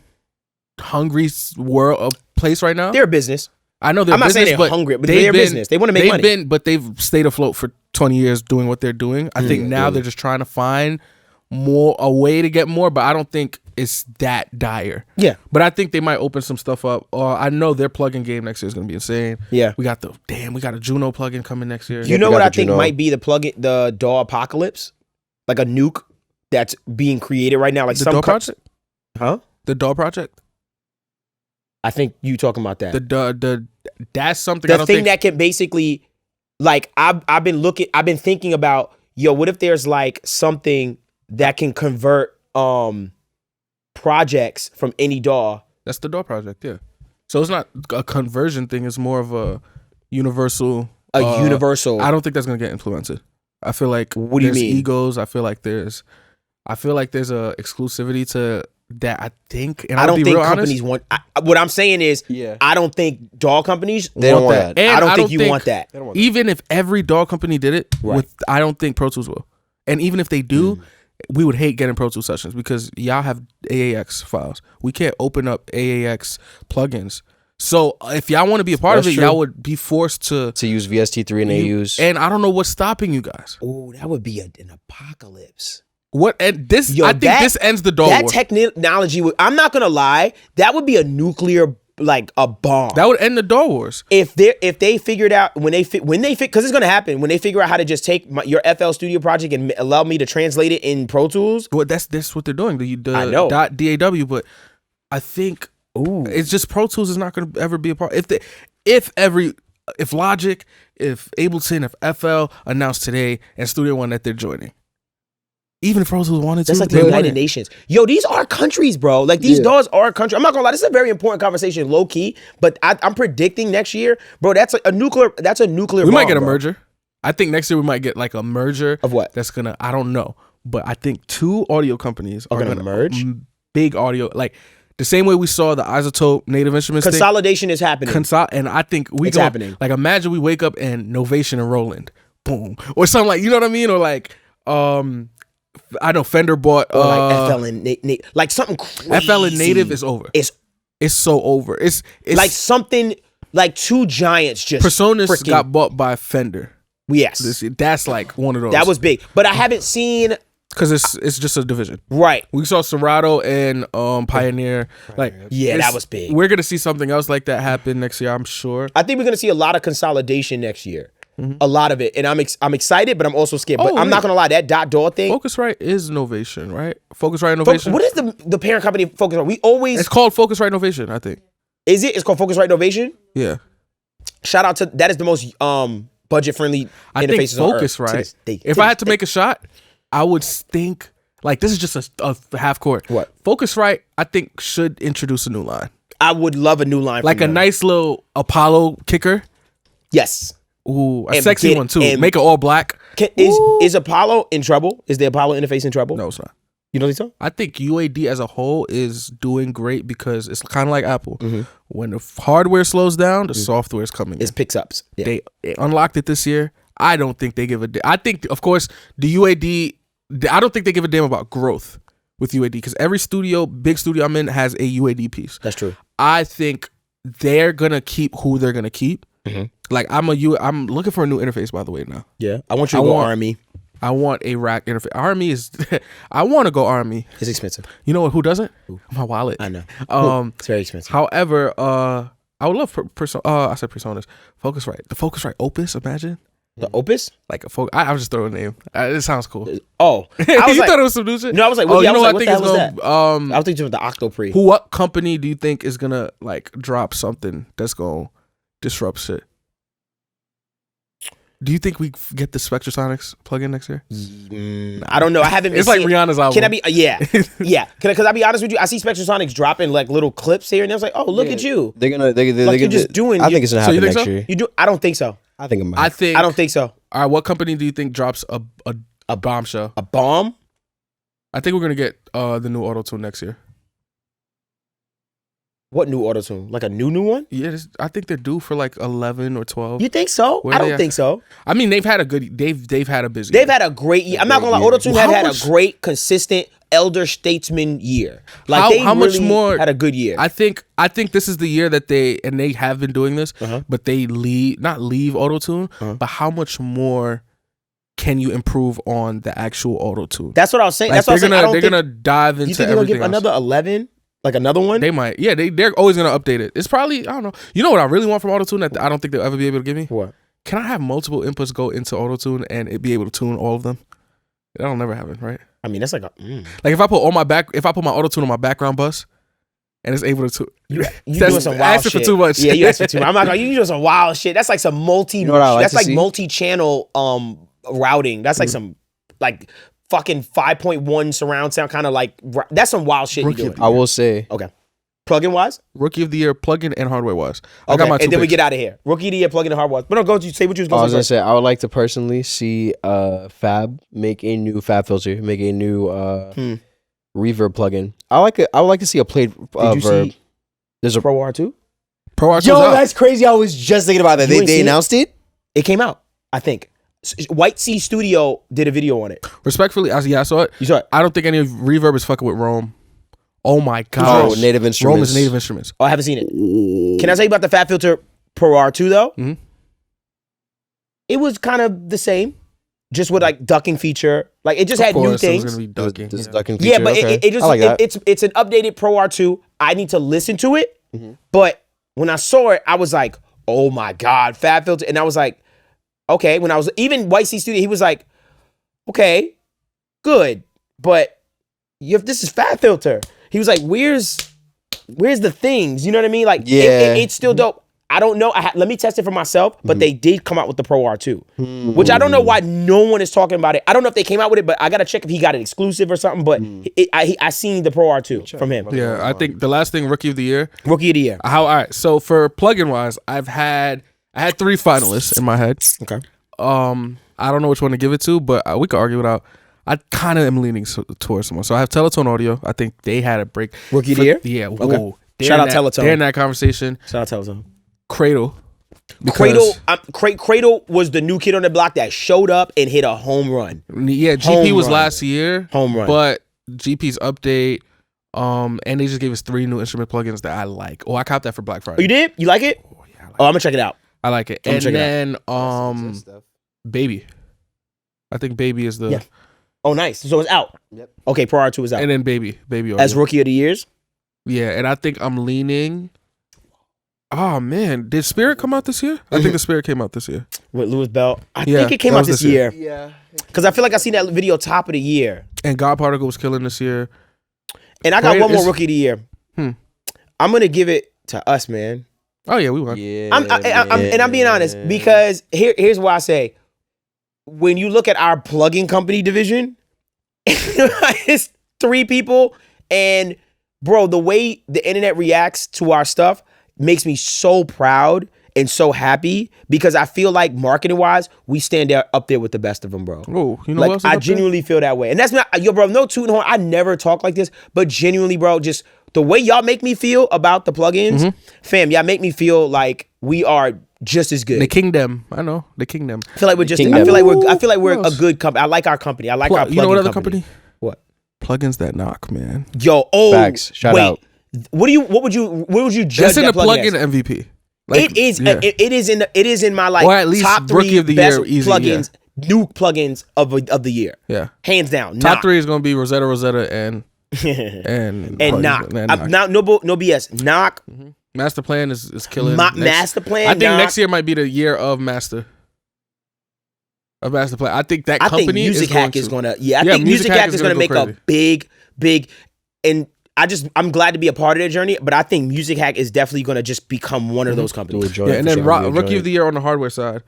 hungry world place right now. They're a business. I know they're I'm not saying business, they're but hungry, but they've they're a been- business. They wanna make they've money. but they've stayed afloat for 20 years doing what they're doing. I think now they're just trying to find a way to get more, but I don't think it's that dire. Yeah. But I think they might open some stuff up. I know their plugin game next year is going to be insane. Yeah. We got a Juno plugin coming next year. You know we what got I the think Juno. might be the plugin, the DAW apocalypse, like a nuke that's being created right now. Like The some DAW project? huh? The DAW project? I think you talking about that. The that's something I The don't thing think that can basically, like, I've been thinking about, yo, what if there's like something that can convert projects from any DAW? that's the DAW project, yeah. So it's not a conversion thing, it's more of a universal Universal. I don't think that's gonna get implemented. I feel like What do you there's mean? egos. I feel like there's a exclusivity to that. I think, and I I'll don't be think real companies honest, want. What I'm saying is, Yeah. I don't think DAW companies They don't want that. And I don't think you want that. They don't want that. Even if every DAW company did it, Right. I don't think Pro Tools will. And even if they do, we would hate getting Pro Tools sessions because y'all have AAX files. We can't open up AAX plugins. So if y'all want to be a part That's of it, true. y'all would be forced to. To use VST3 and AUs. And I don't know what's stopping you guys. Oh, that would be an apocalypse. What and this? Yo, I think this ends the DAW That war. technology would. I'm not gonna lie. That would be a nuclear, like a bomb. That would end the DAW wars. if they figured out when they because it's gonna happen when they figure out how to just take your FL Studio project and allow me to translate it in Pro Tools. Well, that's what they're doing. The I know. .daw, but I think Ooh, it's just Pro Tools is not going to ever be a part. If Logic, if Ableton, if FL announced today and Studio One that they're joining, even if Pro Tools wanted to, that's like they the wouldn't. United Nations. Yo, these are countries, bro. Like these DAWs are countries. I'm not gonna lie. This is a very important conversation, low key. But I'm predicting next year, bro. That's a nuclear. That's a nuclear. We might bomb, get a bro. merger. I think next year we might get like a merger Of what? that's gonna. I don't know, but I think two audio companies Are gonna merge? Big audio, like the same way we saw the Isotope Native Instruments thing. Consolidation is happening. And I think It's happening. Like imagine we wake up and Novation and Roland, boom, or something like, you know what I mean, or like I know Fender bought or like FL and like something crazy. FL and Native is over. It's so over. It's like something like two giants just Personas freaking- got bought by Fender. Yes. That's like one of those. That was big. But I haven't seen... Because it's just a division. Right. We saw Serato and Pioneer. Like, yeah, that was big. We're going to see something else like that happen next year, I'm sure. I think we're going to see a lot of consolidation next year. A lot of it. And I'm excited, but I'm also scared. But I'm not going to lie, that .door thing... Focusrite is Novation, right? Focusrite Innovation. What is the parent company of Focusrite? We always... It's called Focusrite Innovation, I think. Is it? It's called Focusrite Innovation? Yeah. Shout out to... That is the most budget-friendly interfaces on Earth. Focusrite. If I had to make a shot, I would think... Like, this is just a half court. What? Focusrite, I think, should introduce a new line. I would love a new line. Like a nice little Apollo kicker. Yes. Ooh, a sexy one, too. Make it all black. Is Apollo in trouble? Is the Apollo interface in trouble? No, it's not. You don't think so? I think UAD as a whole is doing great because it's kind of like Apple. When the hardware slows down, the software is coming in. It's picks-ups. Yeah. They unlocked it this year. I don't think they give a damn. I think, of course, the UAD... I don't think they give a damn about growth with UAD because every big studio I'm in has a UAD piece. That's true. I think they're gonna keep who they're gonna keep. Like I'm looking for a new interface, by the way, now. Yeah, I want you to go Army. I want a rack interface. Army is. I want to go Army. It's expensive. You know what? Who doesn't? My wallet. I know. It's very expensive. However, I would love I said Personas. Focusrite. The Focusrite Opus. Imagine. The Opus? Like I was just throwing a name. It sounds cool. Oh, I was thought it was some new shit? No, I was like, you know what? I think it's going. I was thinking of the Octoprix. What company do you think is gonna like drop something that's gonna disrupt shit? Do you think we get the Spectrasonics plug-in next year? I don't know. I haven't. It's like Rihanna's album. Can I be? Yeah. Because I be honest with you, I see Spectrasonics dropping like little clips here, and I was like, oh, look at you. They're gonna. You're just doing. I think it's gonna happen next year. You do? I don't think so. I think it might. I don't think so. All right, what company do you think drops a bombshell? A bomb? I think we're gonna get the new auto-tune next year. What new auto-tune? Like a new one? Yeah, I think they're due for like 11 or 12. You think so? I don't think so. I mean, they've had a good. They've had a busy. They've had a great year. I'm not gonna lie. Auto-tune had a great, consistent elder statesman year. Like how much more had a good year. I think this is the year that they have been doing this, but they not leave auto-tune, but how much more can you improve on the actual auto-tune? That's what I was saying. Like, That's what they're gonna dive into. You think they're gonna give another 11? Like another one? They might. Yeah, they're always gonna update it. It's probably, I don't know. You know what I really want from auto-tune that I don't think they'll ever be able to give me? What? Can I have multiple inputs go into auto-tune and it be able to tune all of them? That'll never happen, right? I mean, that's like a like if I put my auto-tune on my background bus and it's able to you doing some wild shit. For too much. Yeah, you asked for too much. I'm not gonna, you doing some wild shit. That's like some multi-channel routing. That's like some like fucking 5.1 surround sound, kind of like that's some wild shit you doing. I will say. Okay. Plugin wise? Rookie of the year, plugin and hardware wise. I got my two and then picks. we get out of here. Rookie of the year, plugin and hardware. But no, go say what you was going to say. I was going to say, I would like to personally see Fab make a new Fab filter, make a new reverb plugin. I would like to see a played verb. There's a Pro R2? Pro R2. Yo, that's crazy. I was just thinking about that. They announced it? It came out, I think. White Sea Studio did a video on it. Respectfully, I saw it. You saw it? I don't think any of Reverb is fucking with Rome. Oh my god! Oh, Native Instruments. Rome is Native Instruments. Oh, I haven't seen it. Can I tell you about the Fab Filter Pro R2 though? Mm-hmm. It was kind of the same, just with like ducking feature. Like it just had new things. It was gonna be ducking. This ducking feature. Yeah, but it just like it's an updated Pro R2. I need to listen to it, but when I saw it, I was like, oh my god, Fab Filter, and I was like, okay. When I was even White Sea Studio, he was like, okay, good, but this is Fab Filter. He was like, where's the things? You know what I mean? Like, yeah, it's still dope. I don't know. Let me test it for myself, but they did come out with the Pro R2, which I don't know why no one is talking about it. I don't know if they came out with it, but I got to check if he got it exclusive or something, but I seen the Pro R2 from him. Yeah, I think the last thing, Rookie of the Year. Rookie of the Year. All right, so for plugin wise, I had 3 finalists in my head. Okay. I don't know which one to give it to, but we could argue it out. I kind of am leaning towards someone. So I have Teletone Audio. I think they had a break. Rookie of the Year? Yeah. Okay. Whoa. Shout out Teletone. They're in that conversation. Shout out Teletone. Cradle. Cradle was the new kid on the block that showed up and hit a home run. Yeah, GP was last year. Home run. But GP's update, and they just gave us 3 new instrument plugins that I like. Oh, I copped that for Black Friday. Oh, you did? You like it? Oh, yeah. I'm going to check it out. I like it. And then, Baby. I think Baby is the... Yeah. Oh, nice. So it's out. Yep. Okay, Prior 2 is out. And then Baby audio. As Rookie of the Years? Yeah, and I think I'm leaning... Oh, man. Did Spirit come out this year? I think the Spirit came out this year. With Louis Bell? I Yeah, think it came that out was this year. Yeah. Because I feel like I seen that video top of the year. And God Particle was killing this year. And I got Right, one more it's- Rookie of the Year. Hmm. I'm going to give it to us, man. Oh, yeah, we won. Yeah. And I'm being honest because here's why I say, when you look at our plugin company division, it's 3 people, and bro, the way the internet reacts to our stuff makes me so proud and so happy because I feel like marketing wise, we stand up there with the best of them, bro. Oh, you know Like what else is I up there? genuinely feel that way, and that's not yo, bro. No tooting horn. I never talk like this, but genuinely, bro, just the way y'all make me feel about the plugins, fam. Y'all make me feel like we are just as good. The Kingdom. I know. The Kingdom. I feel like we're just. Kingdom. I feel like we're What a else? good company. I like our company. I like our. You know what plugin other company? What? Plugins that knock, man. Yo, Facts. Shout wait. out. What would you judge That's in the that plugin plugin as? MVP. Like, It is. yeah. It is in my like Or at least top 3 Rookie of the best Year, easy, plugins, new plugins of the year, Yeah. hands down. Top Knock. 3 is gonna be Rosetta, and and Plugins, knock. and knock. Now, no BS. Knock. Master Plan is killing. Master Plan. I think Knock. next year might be the year of Master. Of Master Plan. I think that I think company Music Hack is gonna. Yeah, I Yeah, think Music Hack is gonna go make crazy. a big, and I'm glad to be a part of their journey. But I think Music Hack is definitely gonna just become one of those companies. Yeah, and then Rookie of the Year on the hardware side.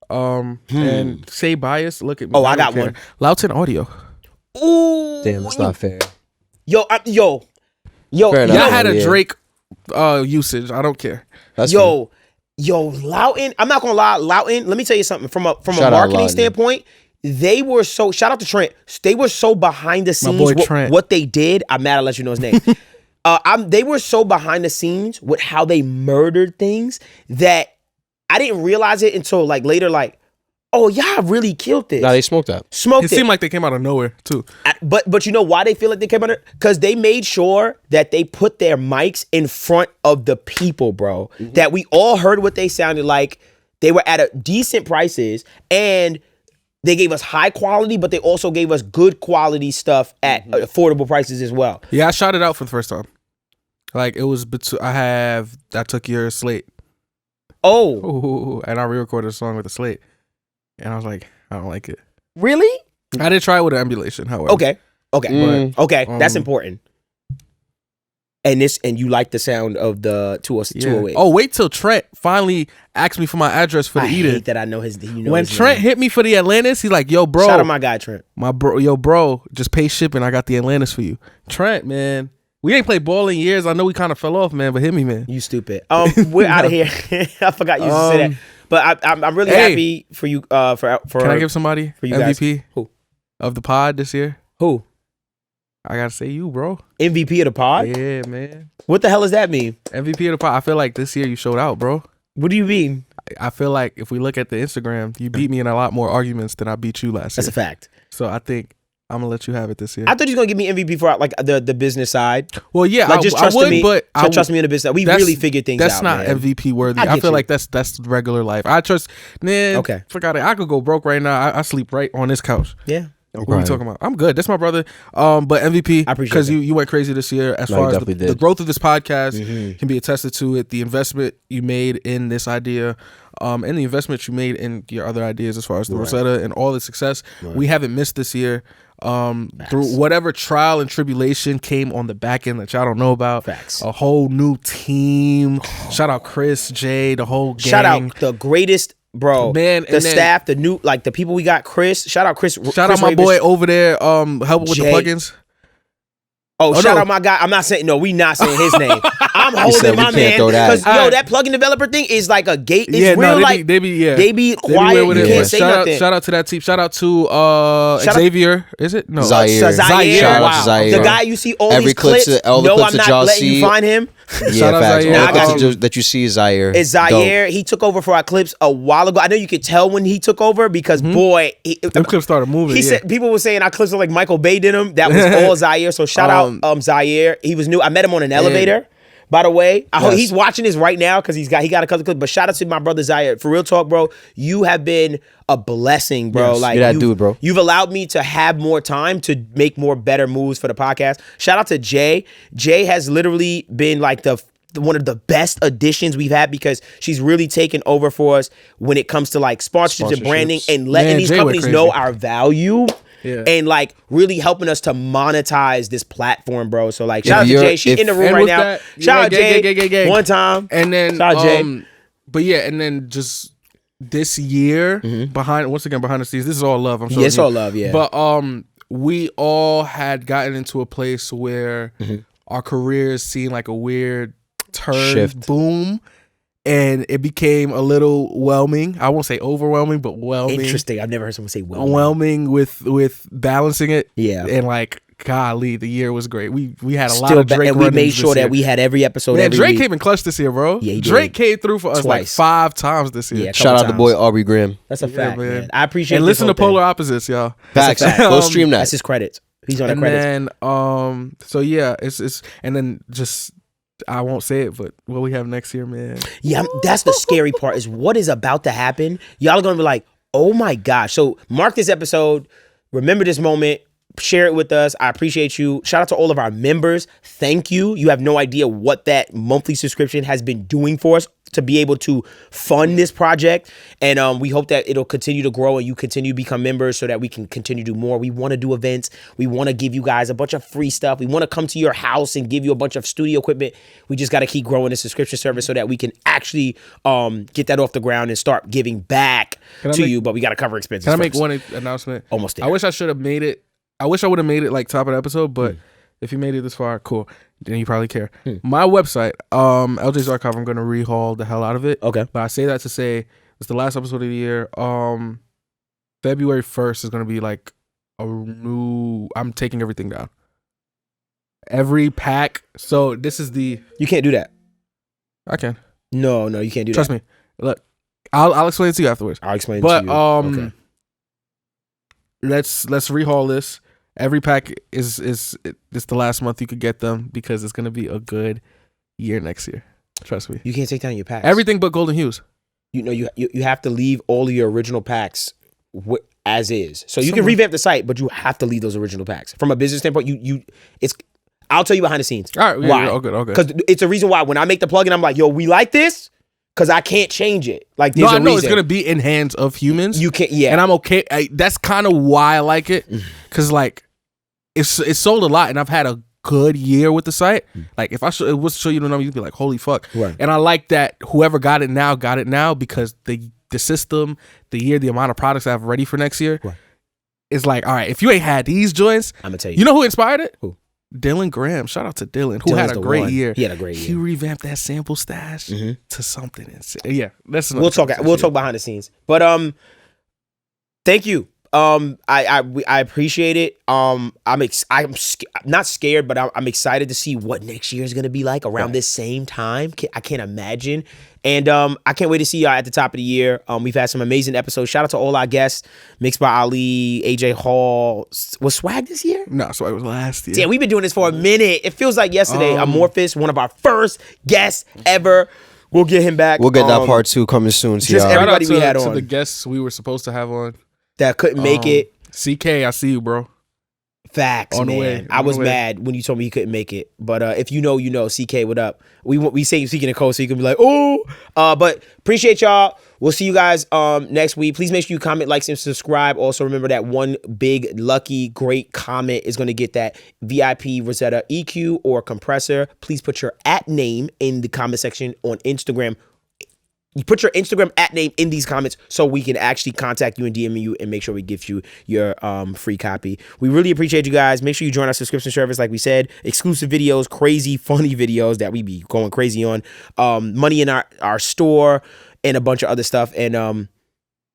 And Say Bias. Look at me. Oh, I got don't one. care. Loudton Audio. Ooh, Damn, that's not fair. Yo, Fair yo, enough. Y'all had a Yeah. Drake usage. I don't care. That's fair. yo, Loughton. I'm not gonna lie, Loughton. Let me tell you something. From a Shout out marketing Loughton. standpoint, they were so. Shout out to Trent. They were so behind the scenes. boy Trent. What they did. I'm mad. I'll let you know his name. They were so behind the scenes with how they murdered things that I didn't realize it until like later. Like, oh, y'all really killed this. Nah, they smoked that. Smoked It it. seemed like they came out of nowhere too. But you know why they feel like they came under? Because they made sure that they put their mics in front of the people, bro. That we all heard what they sounded like. They were at a decent prices and they gave us high quality, but they also gave us good quality stuff at affordable prices as well. Yeah, I shot it out for the first time. Like it was. I took your slate. Oh, Ooh, and I re-recorded a song with the slate, and I was like, I don't like it. really? I did try it with an emulation, however. Okay. Okay. That's Um, important. And you like the sound of the 208. Oh, wait till Trent finally asked me for my address for the I Eden. hate that I know his. When Trent hit me for the Atlantis, he's like, "Yo, bro, shout out my guy Trent. bro, just pay shipping. I got the Atlantis for you." Trent, man, we ain't played ball in years. I know we kind of fell off, man, but hit me, man. You stupid. We're out of here. I forgot you used to say that. But I'm really happy for you. For Can I give somebody for you MVP guys? Who? of the pod this year? Who? I gotta say you, bro. MVP of the pod? Yeah, man. What the hell does that mean? MVP of the pod. I feel like this year you showed out, bro. What do you mean? I feel like if we look at the Instagram, you beat me in a lot more arguments than I beat you last That's year. a fact. So I think I'm gonna let you have it this year. I thought you was gonna give me MVP for like the business side. Well, yeah, Like just trust me, but trust me in the business side. We that's- really figured things that's out. not man. MVP worthy. I I get feel you. like that's regular life. I trust. Man, Okay. forgot it. I could go broke right now. I sleep right on this couch. Yeah. What are you talking about? I'm good. That's my brother. But MVP, I appreciate because that. you went crazy this year as No, far you as definitely the did. growth of this podcast Mhm. can be attested to it. The investment you made in this idea, and the investment you made in your other ideas as far as the Rosetta and all the success we haven't missed this year. Through whatever trial and tribulation came on the back end that y'all don't know about. Facts. A whole new team. Shout out Chris, Jay, the whole gang. Shout out the greatest, bro. Man, the and then- staff, the new like the people we got. Chris, shout out Chris. Shout out my boy over there, helping with the Jay. plugins. Oh, shout no. out my guy. I'm not saying no. We not saying his name. I'm said holding we my can't man throw that. because yo, that plugin developer thing is like a gate. It's Yeah, real no, like they be they be quiet. real with You it. can't say shout nothing. Out, shout out to that team. Shout out to Shout out- Xavier. Is it? No. Zaire. Zaire. Shout out Wow. to Zaire. The guy you see all Every these clips clips. all the No, clips I'm that not y'all letting you see- find him. Yeah, Shout out facts. Zaire. All I got the clips that you see is Zaire. It's Zaire. He took over for our clips a while ago. I know you could tell when he took over because boy, Them clips started moving. he yeah. said people were saying our clips are like Michael Bay did them. That was all Zaire. So shout out Zaire. He was new. I met him on an elevator. by the way. I hope Yes. he's watching this right now because he got a couple clips. But shout out to my brother Zaire. For real talk, bro, you have been a blessing, bro. Yes, like you're that dude, bro. You've allowed me to have more time to make more better moves for the podcast. Shout out to Jay. Jay has literally been like one of the best additions we've had because she's really taken over for us when it comes to like sponsorships and branding and letting these Jay went companies crazy. know our value. Yeah. And like really helping us to monetize this platform, bro. So like shout out to you're- Jay. She's in the room and right with now. that, Shout out yeah, Jay. gang. One time. And then, Shout out Jay. but yeah, and then just this year behind the scenes, this is all love. I'm sure. Yeah, it's all love, yeah. But we all had gotten into a place where our careers seemed like a weird turn, Shift. boom, and it became a little whelming. I won't say overwhelming, but whelming. Interesting. I've never heard someone say well. Overwhelming with balancing it. Yeah. And like, golly, the year was great. We had a lot Still of Drake and we run-ins made this sure year. that we had every episode Man, every Drake week. came in clutch this year, bro. Yeah, he Drake did. came through for us like Twice. 5 times this year. Yeah, Shout out times. the boy Aubrey Graham. That's a fact, man. man. I appreciate And this listen to whole thing. Polar Opposites, y'all. Facts. fact. Go stream that. That's his credits. He's on the And credits. then so yeah, it's and then just I won't say it, but what we have next year, man. Yeah, that's the scary part is what is about to happen. Y'all are going to be like, oh my gosh. So mark this episode. Remember this moment. Share it with us. I appreciate you. Shout out to all of our members. Thank you. You have no idea what that monthly subscription has been doing for us to be able to fund this project. And we hope that it'll continue to grow and you continue to become members so that we can continue to do more. We want to do events. We want to give you guys a bunch of free stuff. We want to come to your house and give you a bunch of studio equipment. We just got to keep growing the subscription service so that we can actually get that off the ground and start giving back to you. But we got to cover expenses Can I make first. one announcement? Almost there. I wish I should have made it. I wish I would have made it like top of the episode, but if you made it this far, cool. Then you probably care. My website, LJ's Archive, I'm gonna rehaul the hell out of it. Okay. But I say that to say it's the last episode of the year. February 1st is gonna be like a new. I'm taking everything down. Every pack. So this is the. You can't do that. I can. No, you can't do Trust that. me. Look, I'll explain it to you afterwards. I'll explain But to you. Okay. let's rehaul this. Every pack is the last month you could get them because it's gonna be a good year next year. Trust me. You can't take down your packs. Everything but Golden Hues. You know, you have to leave all of your original packs as is. So you can Somewhere. revamp the site, but you have to leave those original packs. From a business standpoint, I'll tell you behind the scenes. All right. Why? Yeah, okay. Because it's a reason why when I make the plugin, I'm like, yo, we like this because I can't change it. Like, No, there's I a know reason. it's gonna be in hands of humans. You can't, yeah. And I'm okay. That's kind of why I like it, because like it's sold a lot, and I've had a good year with the site. Like if I was to show you the number, you'd be like, holy fuck. Right. And I like that whoever got it now because the system, the year, the amount of products I have ready for next year is like, all right, if you ain't had these joints, I'm gonna tell you know who inspired it? Who? Dylan Graham. Shout out to Dylan, who Dylan's had a the great one. year. He had a great He year. revamped that sample stash to something insane. Yeah, that's We'll talk behind the scenes. But thank you. I appreciate it. I'm not scared, but I'm excited to see what next year is gonna be like around this same time. I can't imagine, and I can't wait to see y'all at the top of the year. We've had some amazing episodes. Shout out to all our guests: Mixed by Ali, AJ Hall. Was Swag this year? No, so it was last year. Yeah, we've been doing this for a minute. It feels like yesterday. Amorphous, one of our first guests ever. We'll get him back. We'll get that part 2 coming soon. So just y'all. everybody Shout out we had to on. the guests we were supposed to have on. That couldn't make it. CK, I see you, bro. Facts, On the man. way, I on was the way. mad when you told me you couldn't make it. But if you know, you know. CK, what up? We say speaking in code so you can be like, oh. But appreciate y'all. We'll see you guys next week. Please make sure you comment, like, and subscribe. Also, remember that one big, lucky, great comment is going to get that VIP Rosetta EQ or compressor. Please put your @name in the comment section on Instagram. You put your Instagram @name in these comments so we can actually contact you and DM you and make sure we give you your free copy. We really appreciate you guys. Make sure you join our subscription service, like we said. Exclusive videos, crazy, funny videos that we be going crazy on. Money in our store and a bunch of other stuff. And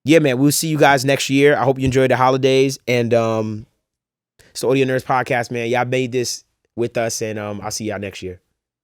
yeah, man, we'll see you guys next year. I hope you enjoyed the holidays. And it's the Audio Nerds Podcast, man. Y'all made this with us, and I'll see y'all next year.